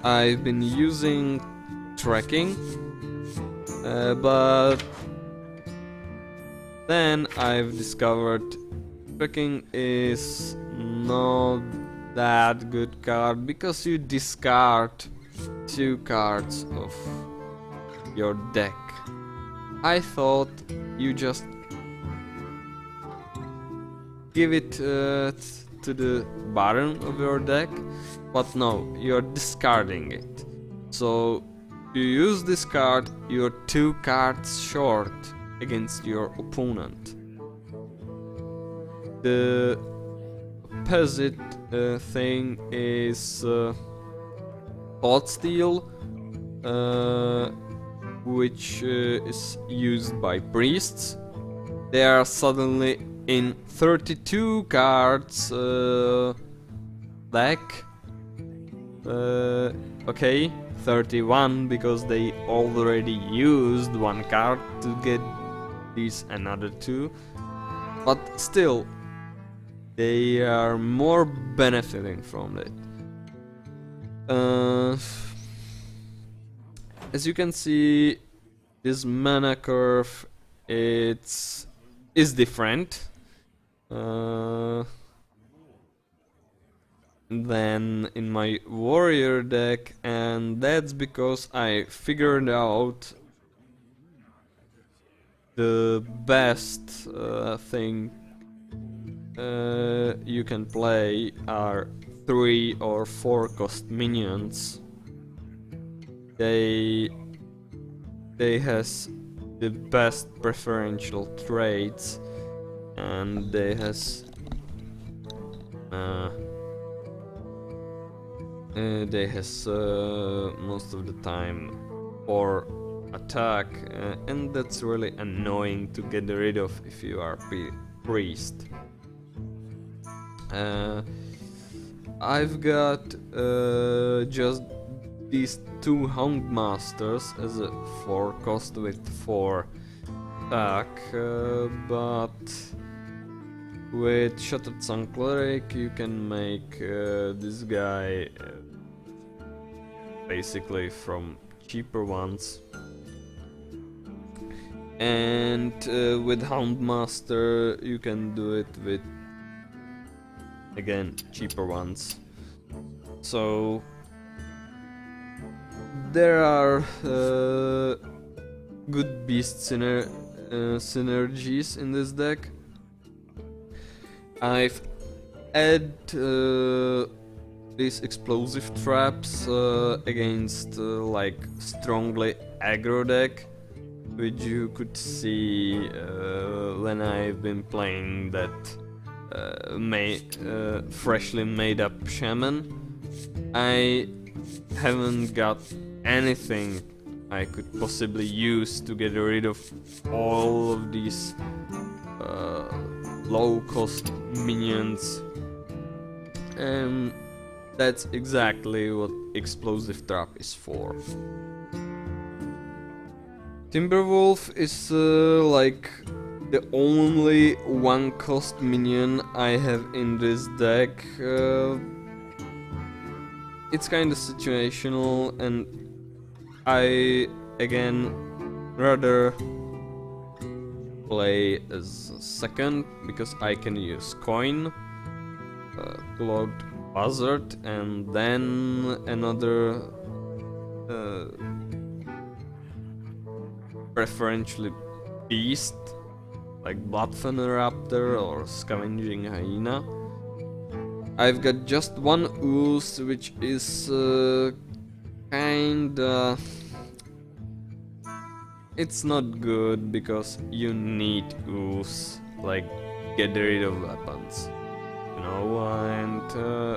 I've been using Tracking, but then I've discovered Tracking is not that good card because you discard 2 cards of your deck. I thought you just give it to the bottom of your deck, but no, you're discarding it. So you use this card, you're 2 cards short against your opponent. The opposite thing is Thought Steal, which is used by priests. They are suddenly in 32 cards deck. Okay, 31 because they already used 1 card to get these another 2. But still, they are more benefiting from it. As you can see, this mana curve is different than in my warrior deck, and that's because I figured out the best thing you can play are 3 or 4 cost minions. They has the best preferential traits, and they has most of the time 4 attack, and that's really annoying to get rid of if you are priest. I've got just these 2 Houndmasters as a 4 cost with 4 attack, but with Shattered Sun Cleric you can make this guy basically from cheaper ones, and with Houndmaster you can do it with again cheaper ones. So there are good beast synergies in this deck. I've added these explosive traps against like strongly aggro deck, which you could see when I've been playing that freshly made up shaman. I haven't got anything I could possibly use to get rid of all of these low cost minions, and that's exactly what Explosive Trap is for. Timberwolf is like the only one cost minion I have in this deck. It's kinda situational, and I again rather play as a second because I can use coin, Clogged Buzzard, and then another preferentially beast like Bloodfenner Raptor or Scavenging Hyena. I've got just one ooze, which is kinda... It's not good because you need ooze, like get rid of weapons, you know, and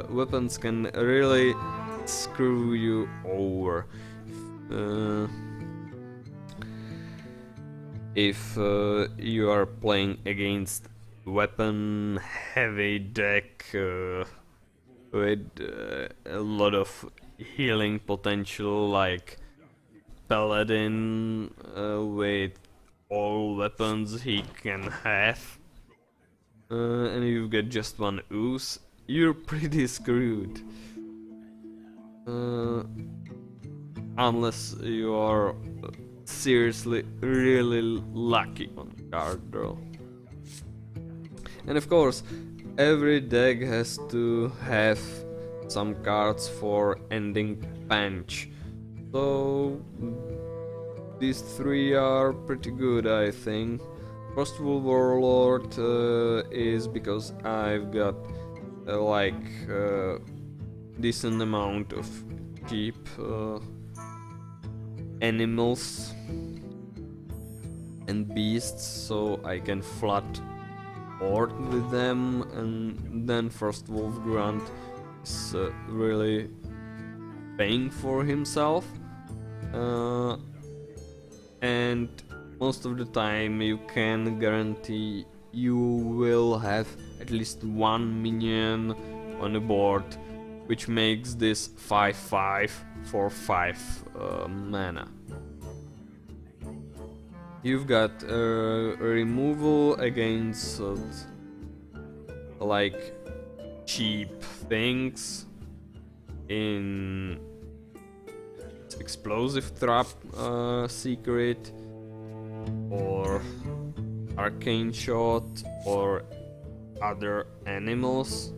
weapons can really screw you over. If you are playing against weapon heavy deck with a lot of healing potential, like Paladin with all weapons he can have, and you've got just one ooze, you're pretty screwed. Unless you are seriously really lucky on card draw. And of course, every deck has to have some cards for ending bench. So these three are pretty good, I think. Frostwolf Warlord is because I've got like decent amount of cheap animals and beasts, so I can flood board with them, and then Frostwolf Grunt is really paying for himself, and most of the time you can guarantee you will have at least one minion on the board, which makes this 5/5 for 5 mana. You've got removal against like cheap things in Explosive Trap Secret or Arcane Shot or other animals.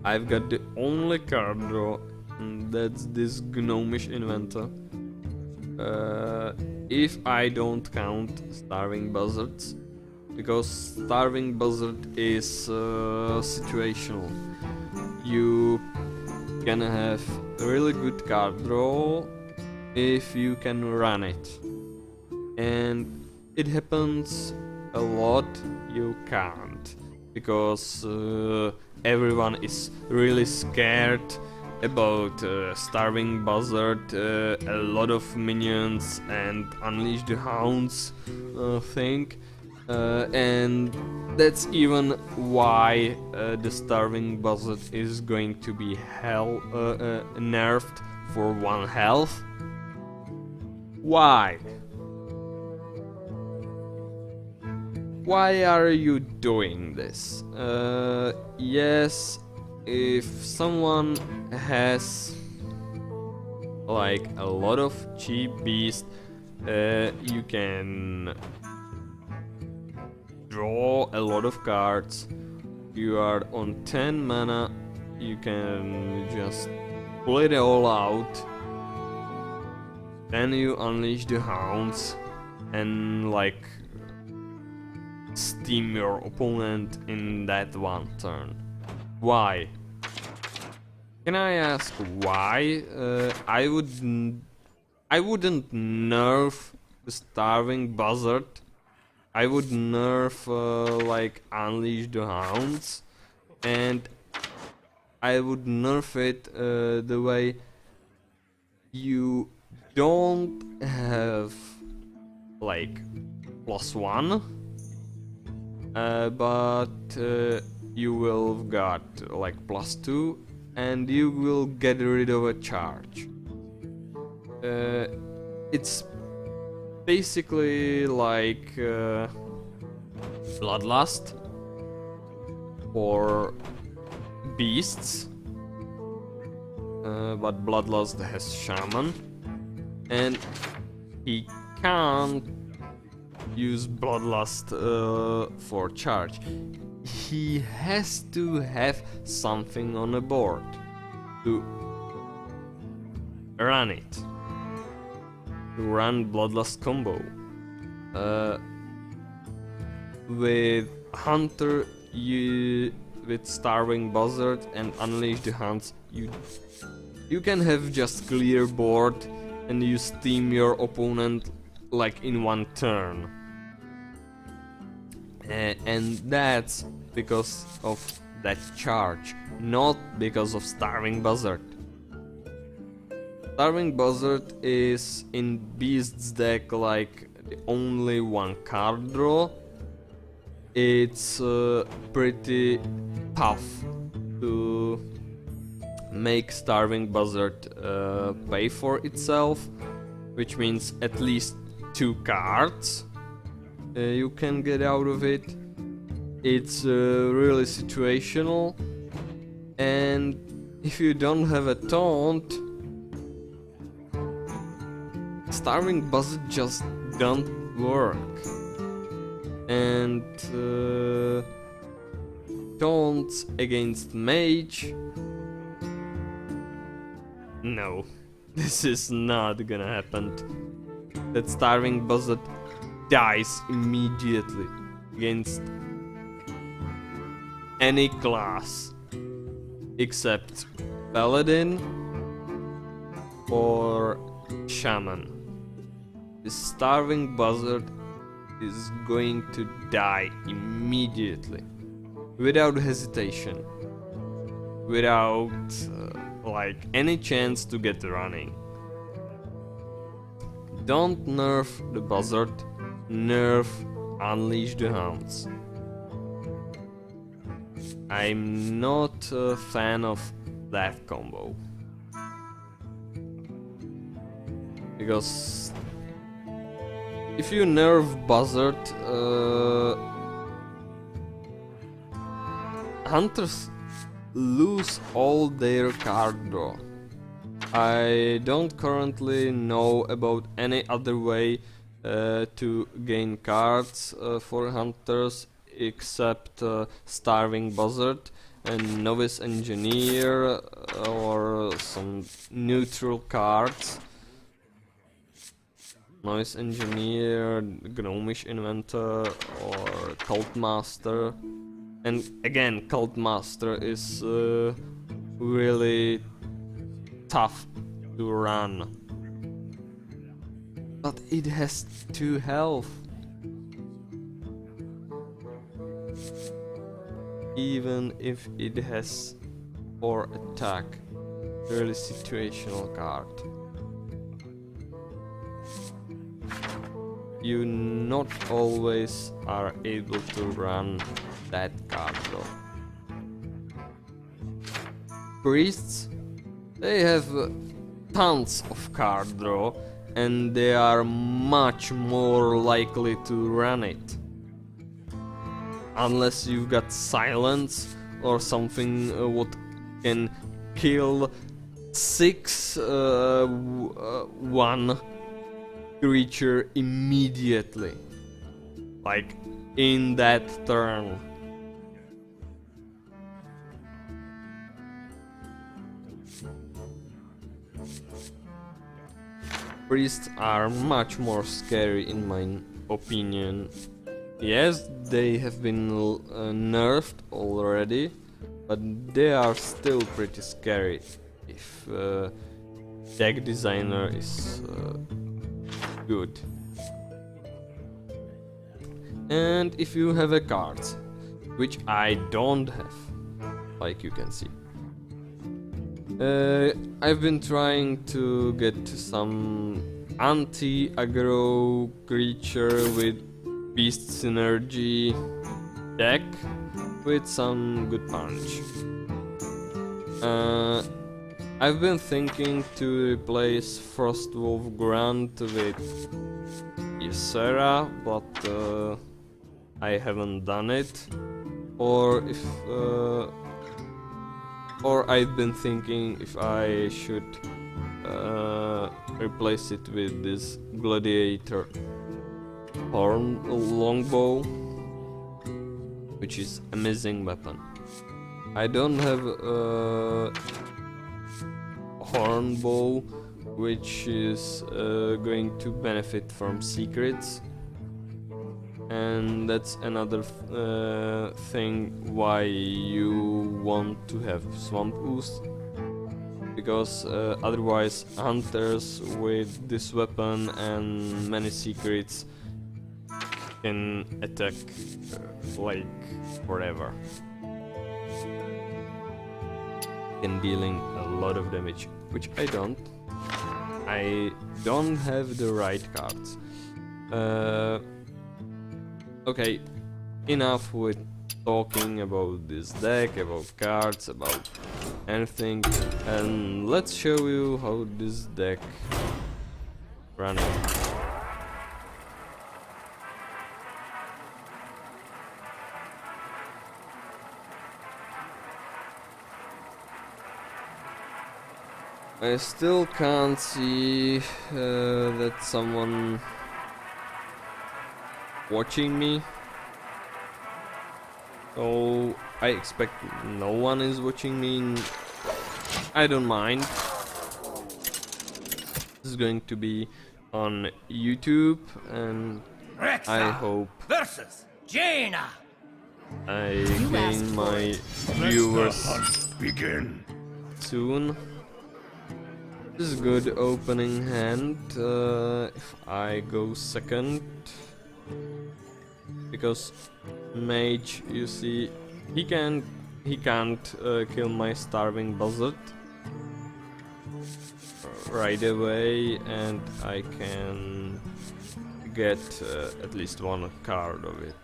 I've got the only card draw, and that's this Gnomish Inventor. If I don't count Starving Buzzards, because Starving Buzzard is situational. You can have a really good card draw if you can run it, and it happens a lot you can't, because everyone is really scared about Starving Buzzard, a lot of minions and Unleash the Hounds thing, and that's even why the Starving Buzzard is going to be nerfed for 1 health. Why? Why are you doing this? Yes, if someone has like a lot of cheap beasts, you can draw a lot of cards. You are on 10 mana, you can just pull it all out, then you unleash the hounds and like steam your opponent in that one turn. Why? Can I ask why? I wouldn't nerf the Starving Buzzard. I would nerf like Unleash the Hounds, and I would nerf it the way you don't have like +1, but you will have got like +2, and you will get rid of a charge. It's basically like Bloodlust for beasts, but Bloodlust has Shaman, and he can't use Bloodlust for charge. He has to have something on the board to run it, to run Bloodlust combo. With Hunter, with Starving Buzzard and Unleash the Hounds, you can have just clear board and you steam your opponent like in one turn. And that's because of that charge, not because of Starving Buzzard. Starving Buzzard is in Beast's deck like the only one card draw. It's pretty tough to make Starving Buzzard pay for itself, which means at least 2 cards you can get out of it. It's really situational, and if you don't have a taunt, Starving Buzzard just don't work. And taunts against Mage, no, this is not gonna happen. That Starving Buzzard dies immediately against any class except Paladin or Shaman. The Starving Buzzard is going to die immediately, without hesitation, without like any chance to get running. Don't nerf the Buzzard, nerf Unleash the Hounds. I'm not a fan of that combo, because if you nerf Buzzard, Hunters lose all their card draw. I don't currently know about any other way to gain cards for Hunters except Starving Buzzard and Novice Engineer or some neutral cards. Noise Engineer, Gnomish Inventor or Cult Master. And again, Cult Master is really tough to run, but it has 2 health. Even if it has 4 attack, really situational card. You not always are able to run that card though. Priests, they have tons of card draw and they are much more likely to run it. Unless you've got Silence or something what can kill 6-1 creature immediately, like in that turn. Priests are much more scary in my opinion. Yes, they have been nerfed already, but they are still pretty scary if deck designer is good. And if you have a card, which I don't have, like you can see. I've been trying to get some anti-aggro creature with Beast Synergy deck with some good punch. I've been thinking to replace Frostwolf Grunt with Ysera, but I haven't done it. Or if or I've been thinking if I should replace it with this gladiator horn longbow, which is amazing weapon. I don't have a horn bow, which is going to benefit from secrets, and that's another thing why you want to have swamp ooze, because otherwise hunters with this weapon and many secrets can attack like forever, and dealing a lot of damage, which I don't have the right cards. Okay, enough with talking about this deck, about cards, about anything, and let's show you how this deck running. I still can't see that someone watching me, so I expect no one is watching me. I don't mind. This is going to be on YouTube, and I hope versus Jaina. I gain my viewers Begin. soon. This is good opening hand. If I go second, because mage, you see, he can't kill my starving buzzard right away, and I can get at least one card of it.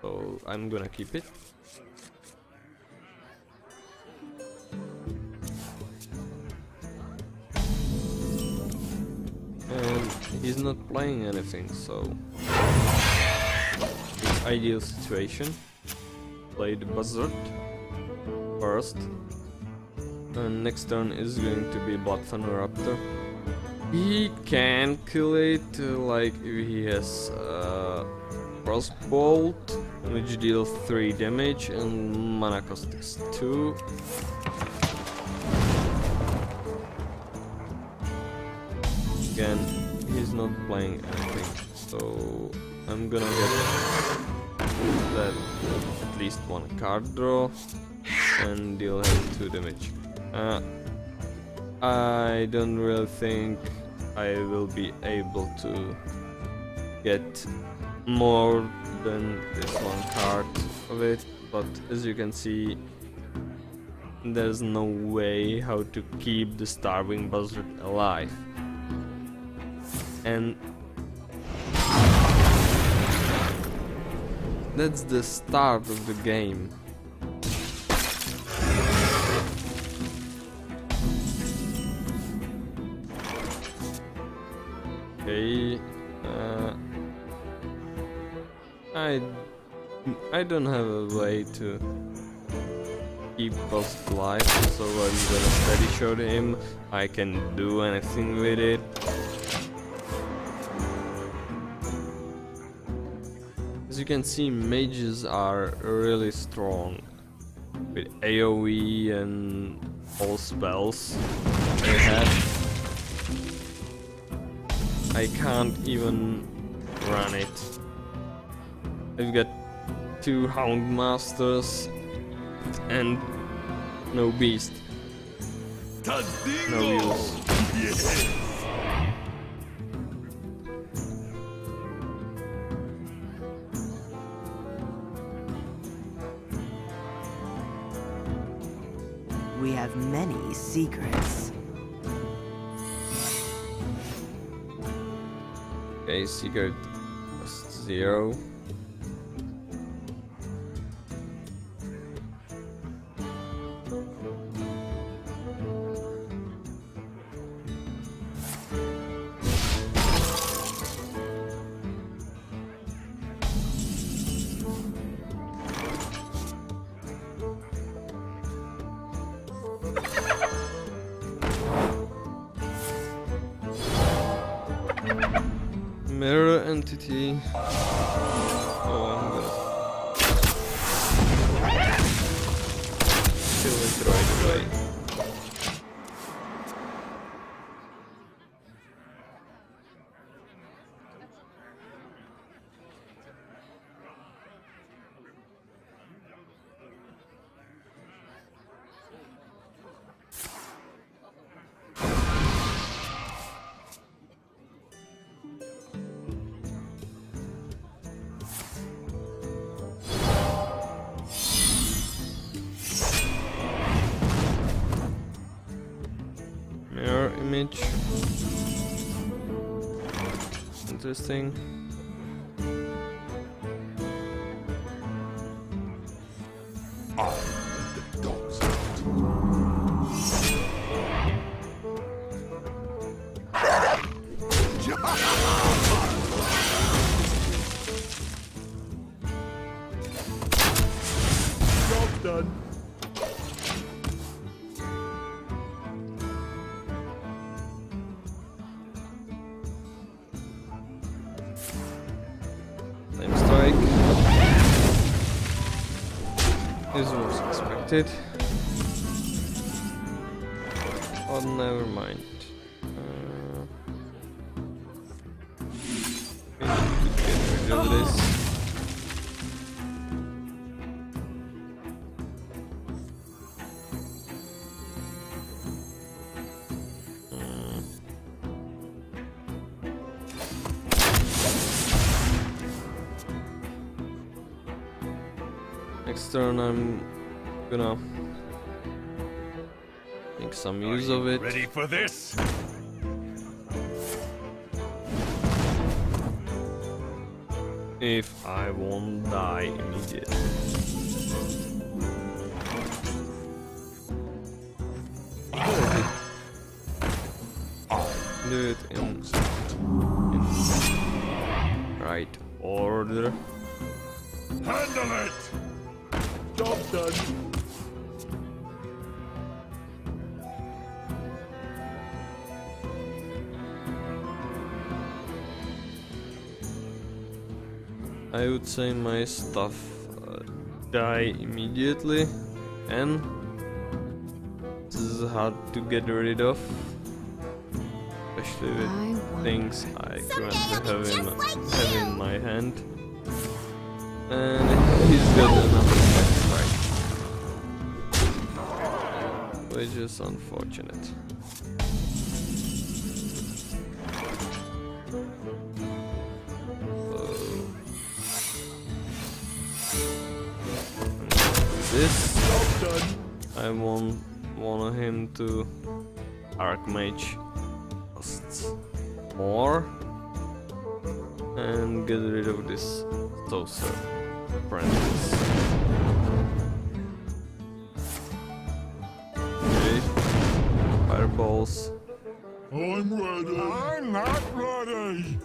So I'm gonna keep it. And he's not playing anything, so it's ideal situation. Play the buzzard first, and next turn is going to be Blood Thunder Raptor. He can kill it, like if he has Crossbolt, which deals 3 damage, and Mana cost is 2. Again, he's not playing anything, so I'm gonna get that at least 1 card draw and deal him 2 damage. I don't really think I will be able to get more than this 1 card of it, but as you can see, there's no way how to keep the starving buzzard alive. And that's the start of the game. Okay, I don't have a way to keep us alive, so I'm gonna steady shot him. I can do anything with it. As you can see, mages are really strong with AoE and all spells they have. I can't even run it. I've got 2 Houndmasters and no beast. No use. We have many secrets. Okay, secret cost 0. Mirror entity. Oh, I'm gonna kill it right away. Mirror image. Interesting. Job done. Flame strike. This was expected. Oh, never mind. We need to get rid of this. Next turn I'm gonna make some use of it. Ready for this? If I won't die immediately. Do it in right order. Handle it! Job done. I would say my stuff die immediately, and this is hard to get rid of, especially with things I currently have in my hand. And he's got another flame strike, which is unfortunate. This I want him to Archmage costs more and get rid of this Toaster Apprentice. Okay, fireballs. I'm ready. I'm not ready.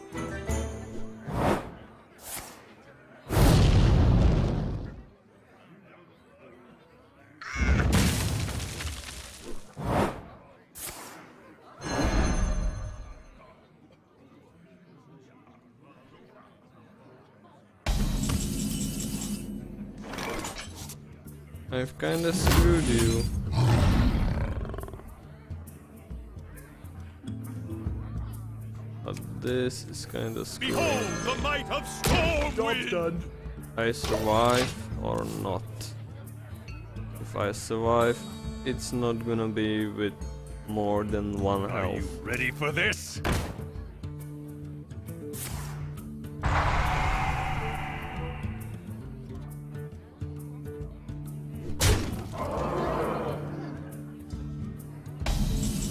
I've kinda screwed you. But this is kinda screwed. Behold the might of Stormwind! Done. I survive or not. If I survive, it's not gonna be with more than one Are you health. ready for this?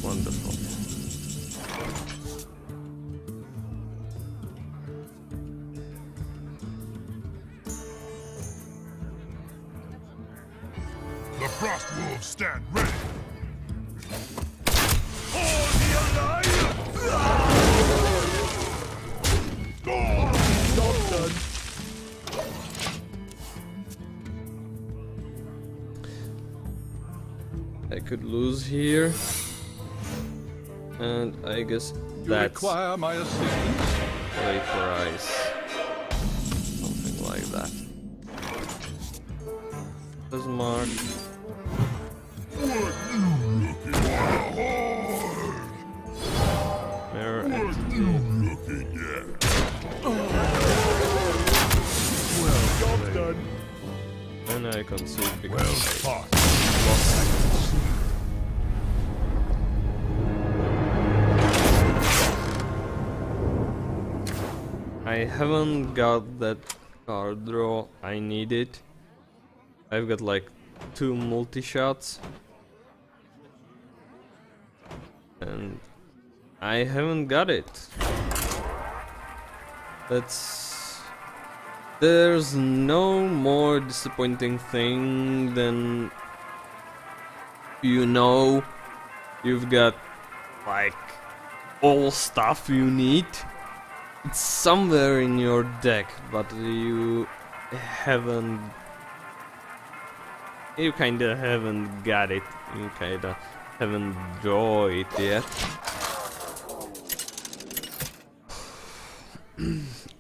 Wonderful. The Frost Wolves stand ready. For the Alliance! Job done. I could lose here. And I guess that's Require my assistance. vaporize. Something like that. There's Mark. Mirror entity. Job done. And I concede Well because fought. I haven't got that card draw I needed. I've got like 2 multi-shots. And I haven't got it. There's no more disappointing thing than, you know, you've got like all stuff you need. It's somewhere in your deck, but you kinda haven't got it. You kinda haven't draw it yet.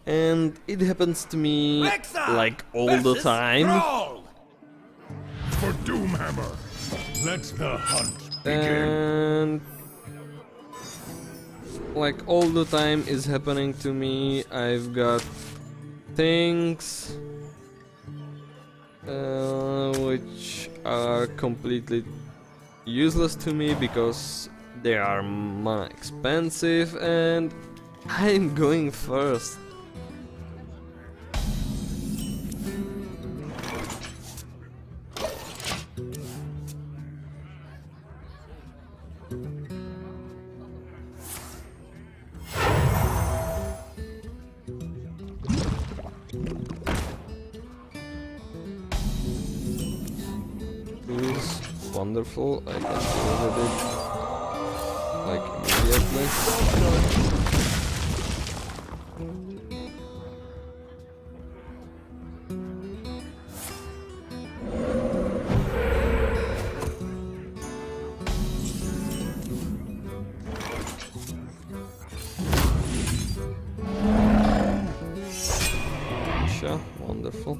And it happens to me like all the time. For Doomhammer. Let the hunt begin. And like all the time is happening to me. I've got things which are completely useless to me because they are more expensive, and I'm going first. Wonderful, I can deliver it like immediately. Misha, wonderful.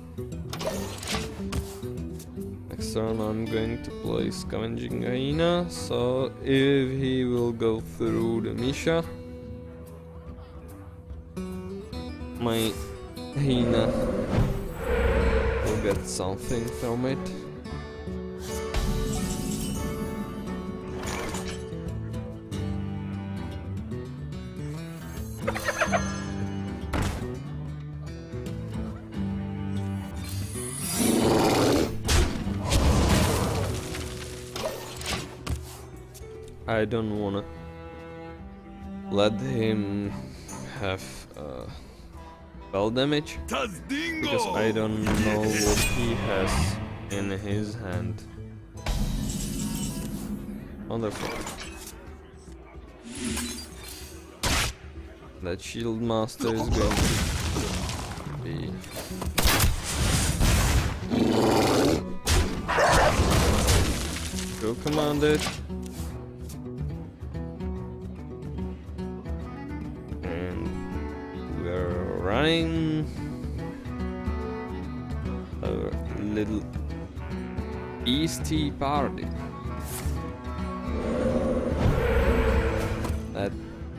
Next turn I'm going to play Scavenging Hyena, so if he will go through the Misha, my Hyena will get something from it. I don't wanna let him have spell damage because I don't know what he has in his hand. Wonderful. That Shield Master is going to be go commanded. Running a little beastie party. That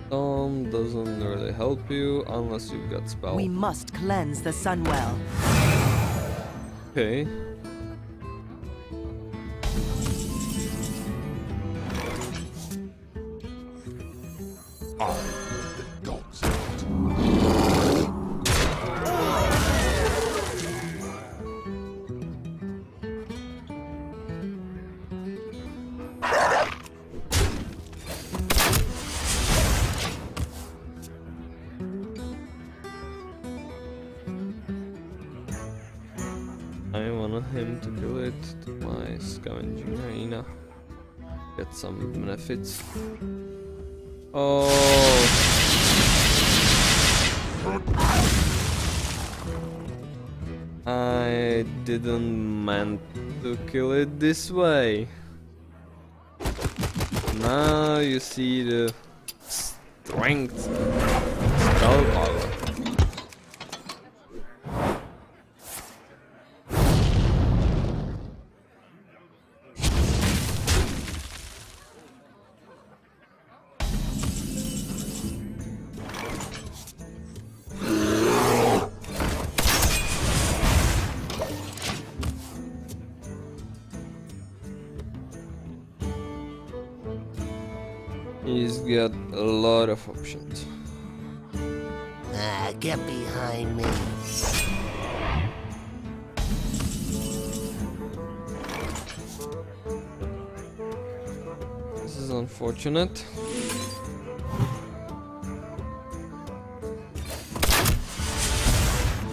Tome doesn't really help you unless you've got spell. We must cleanse the Sunwell. Okay. I want him to kill it to my Scavenging Hyena. Get some benefits. Oh! I didn't meant to kill it this way. Now you see the strength, spell power. got a lot of options. Get behind me. This is unfortunate.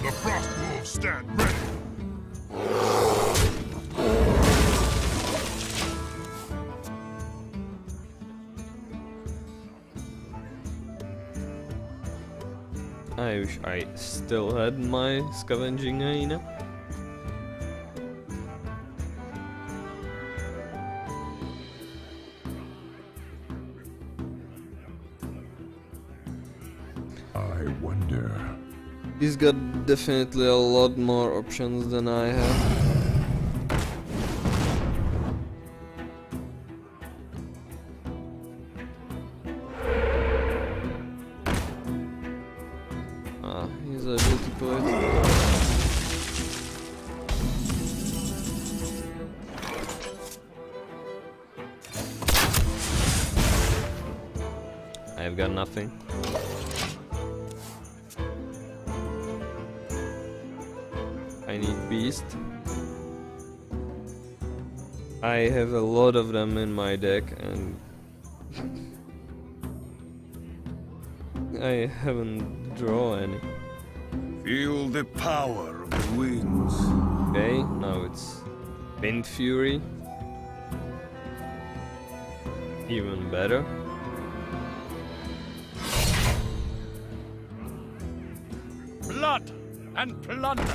The Frost Wolves stand ready. I wish I still had my scavenging hyena. I wonder. He's got definitely a lot more options than I have. He's able to do it. I've got nothing. I need beast. I have a lot of them in my deck and I haven't drawn any. Feel the power of the winds. Okay, now it's Wind Fury. Even better. Blood and plunder.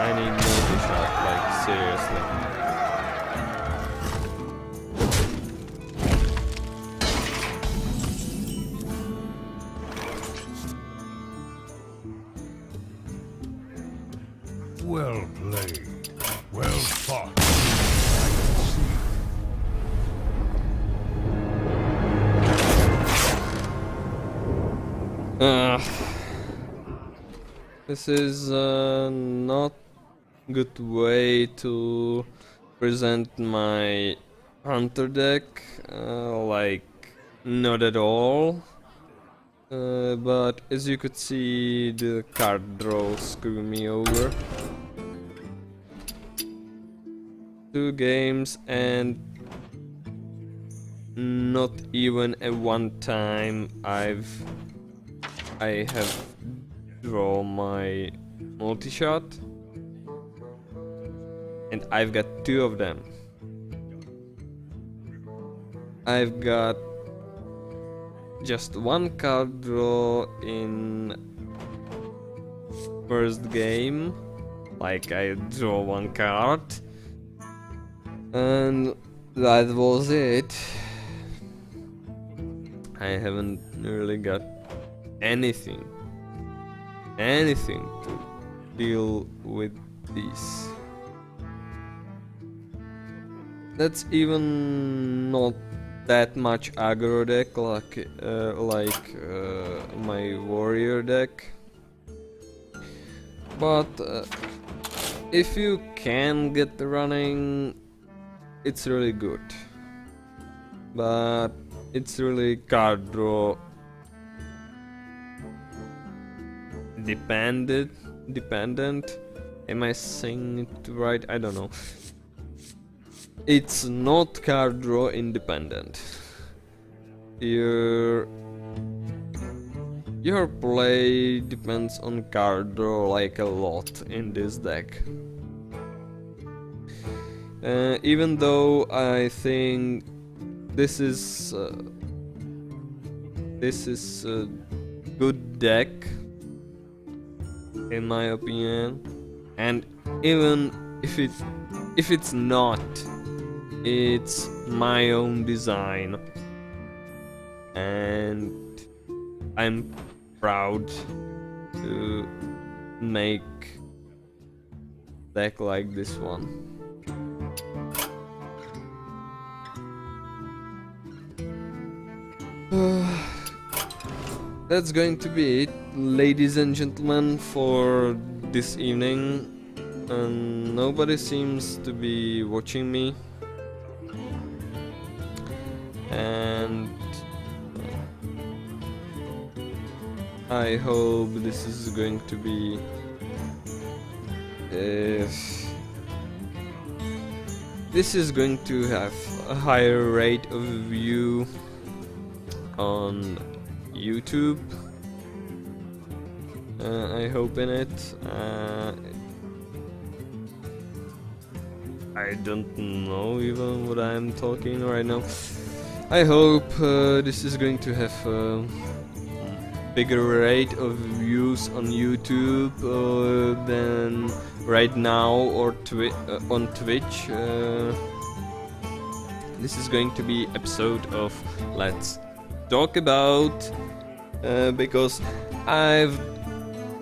I need multi-shot, like seriously. Well played. Well fought. This is not good way to present my hunter deck, like not at all. But as you could see, the card draw screwed me over. 2 games and not even a one time I have draw my multi-shot, and I've got 2 of them. I've got just 1 card draw in first game, like I draw 1 card, and that was it. I haven't really got anything to deal with this. That's even not that much aggro deck like my warrior deck, but if you can get the running, it's really good, but it's really card draw dependent. Am I saying it right? I don't know. It's not card draw independent. Your play depends on card draw like a lot in this deck. Even though I think this is a good deck in my opinion, and even if it's not, it's my own design, and I'm proud to make deck like this one. That's going to be it, ladies and gentlemen, for this evening. and nobody seems to be watching me. And I hope this is going to be this is going to have a higher rate of view on YouTube. I hope in it. I don't know even what I'm talking right now. I hope this is going to have a bigger rate of views on YouTube than right now, or on Twitch. This is going to be episode of Let's Talk About, because I've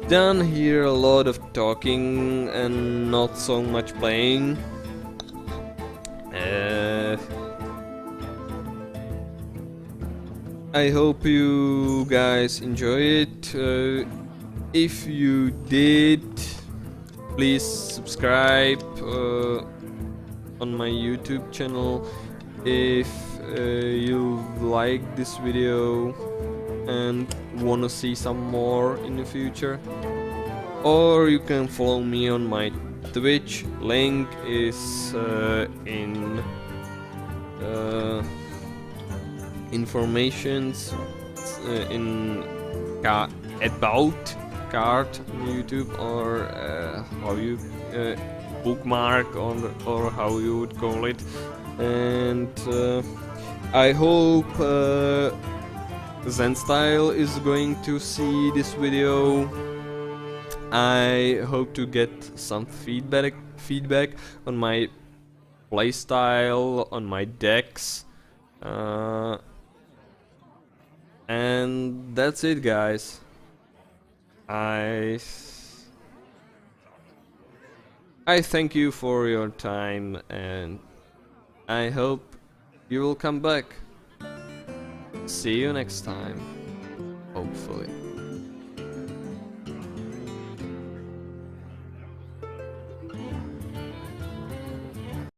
done here a lot of talking and not so much playing. I hope you guys enjoy it. If you did, please subscribe on my YouTube channel. If you like this video and wanna see some more in the future, or you can follow me on my Twitch. Link is in informations in about card on YouTube, or how you bookmark or how you would call it. And I hope ZenStyle is going to see this video. I hope to get some feedback on my playstyle, on my decks. And that's it, guys. I thank you for your time, and I hope you will come back. See you next time, hopefully.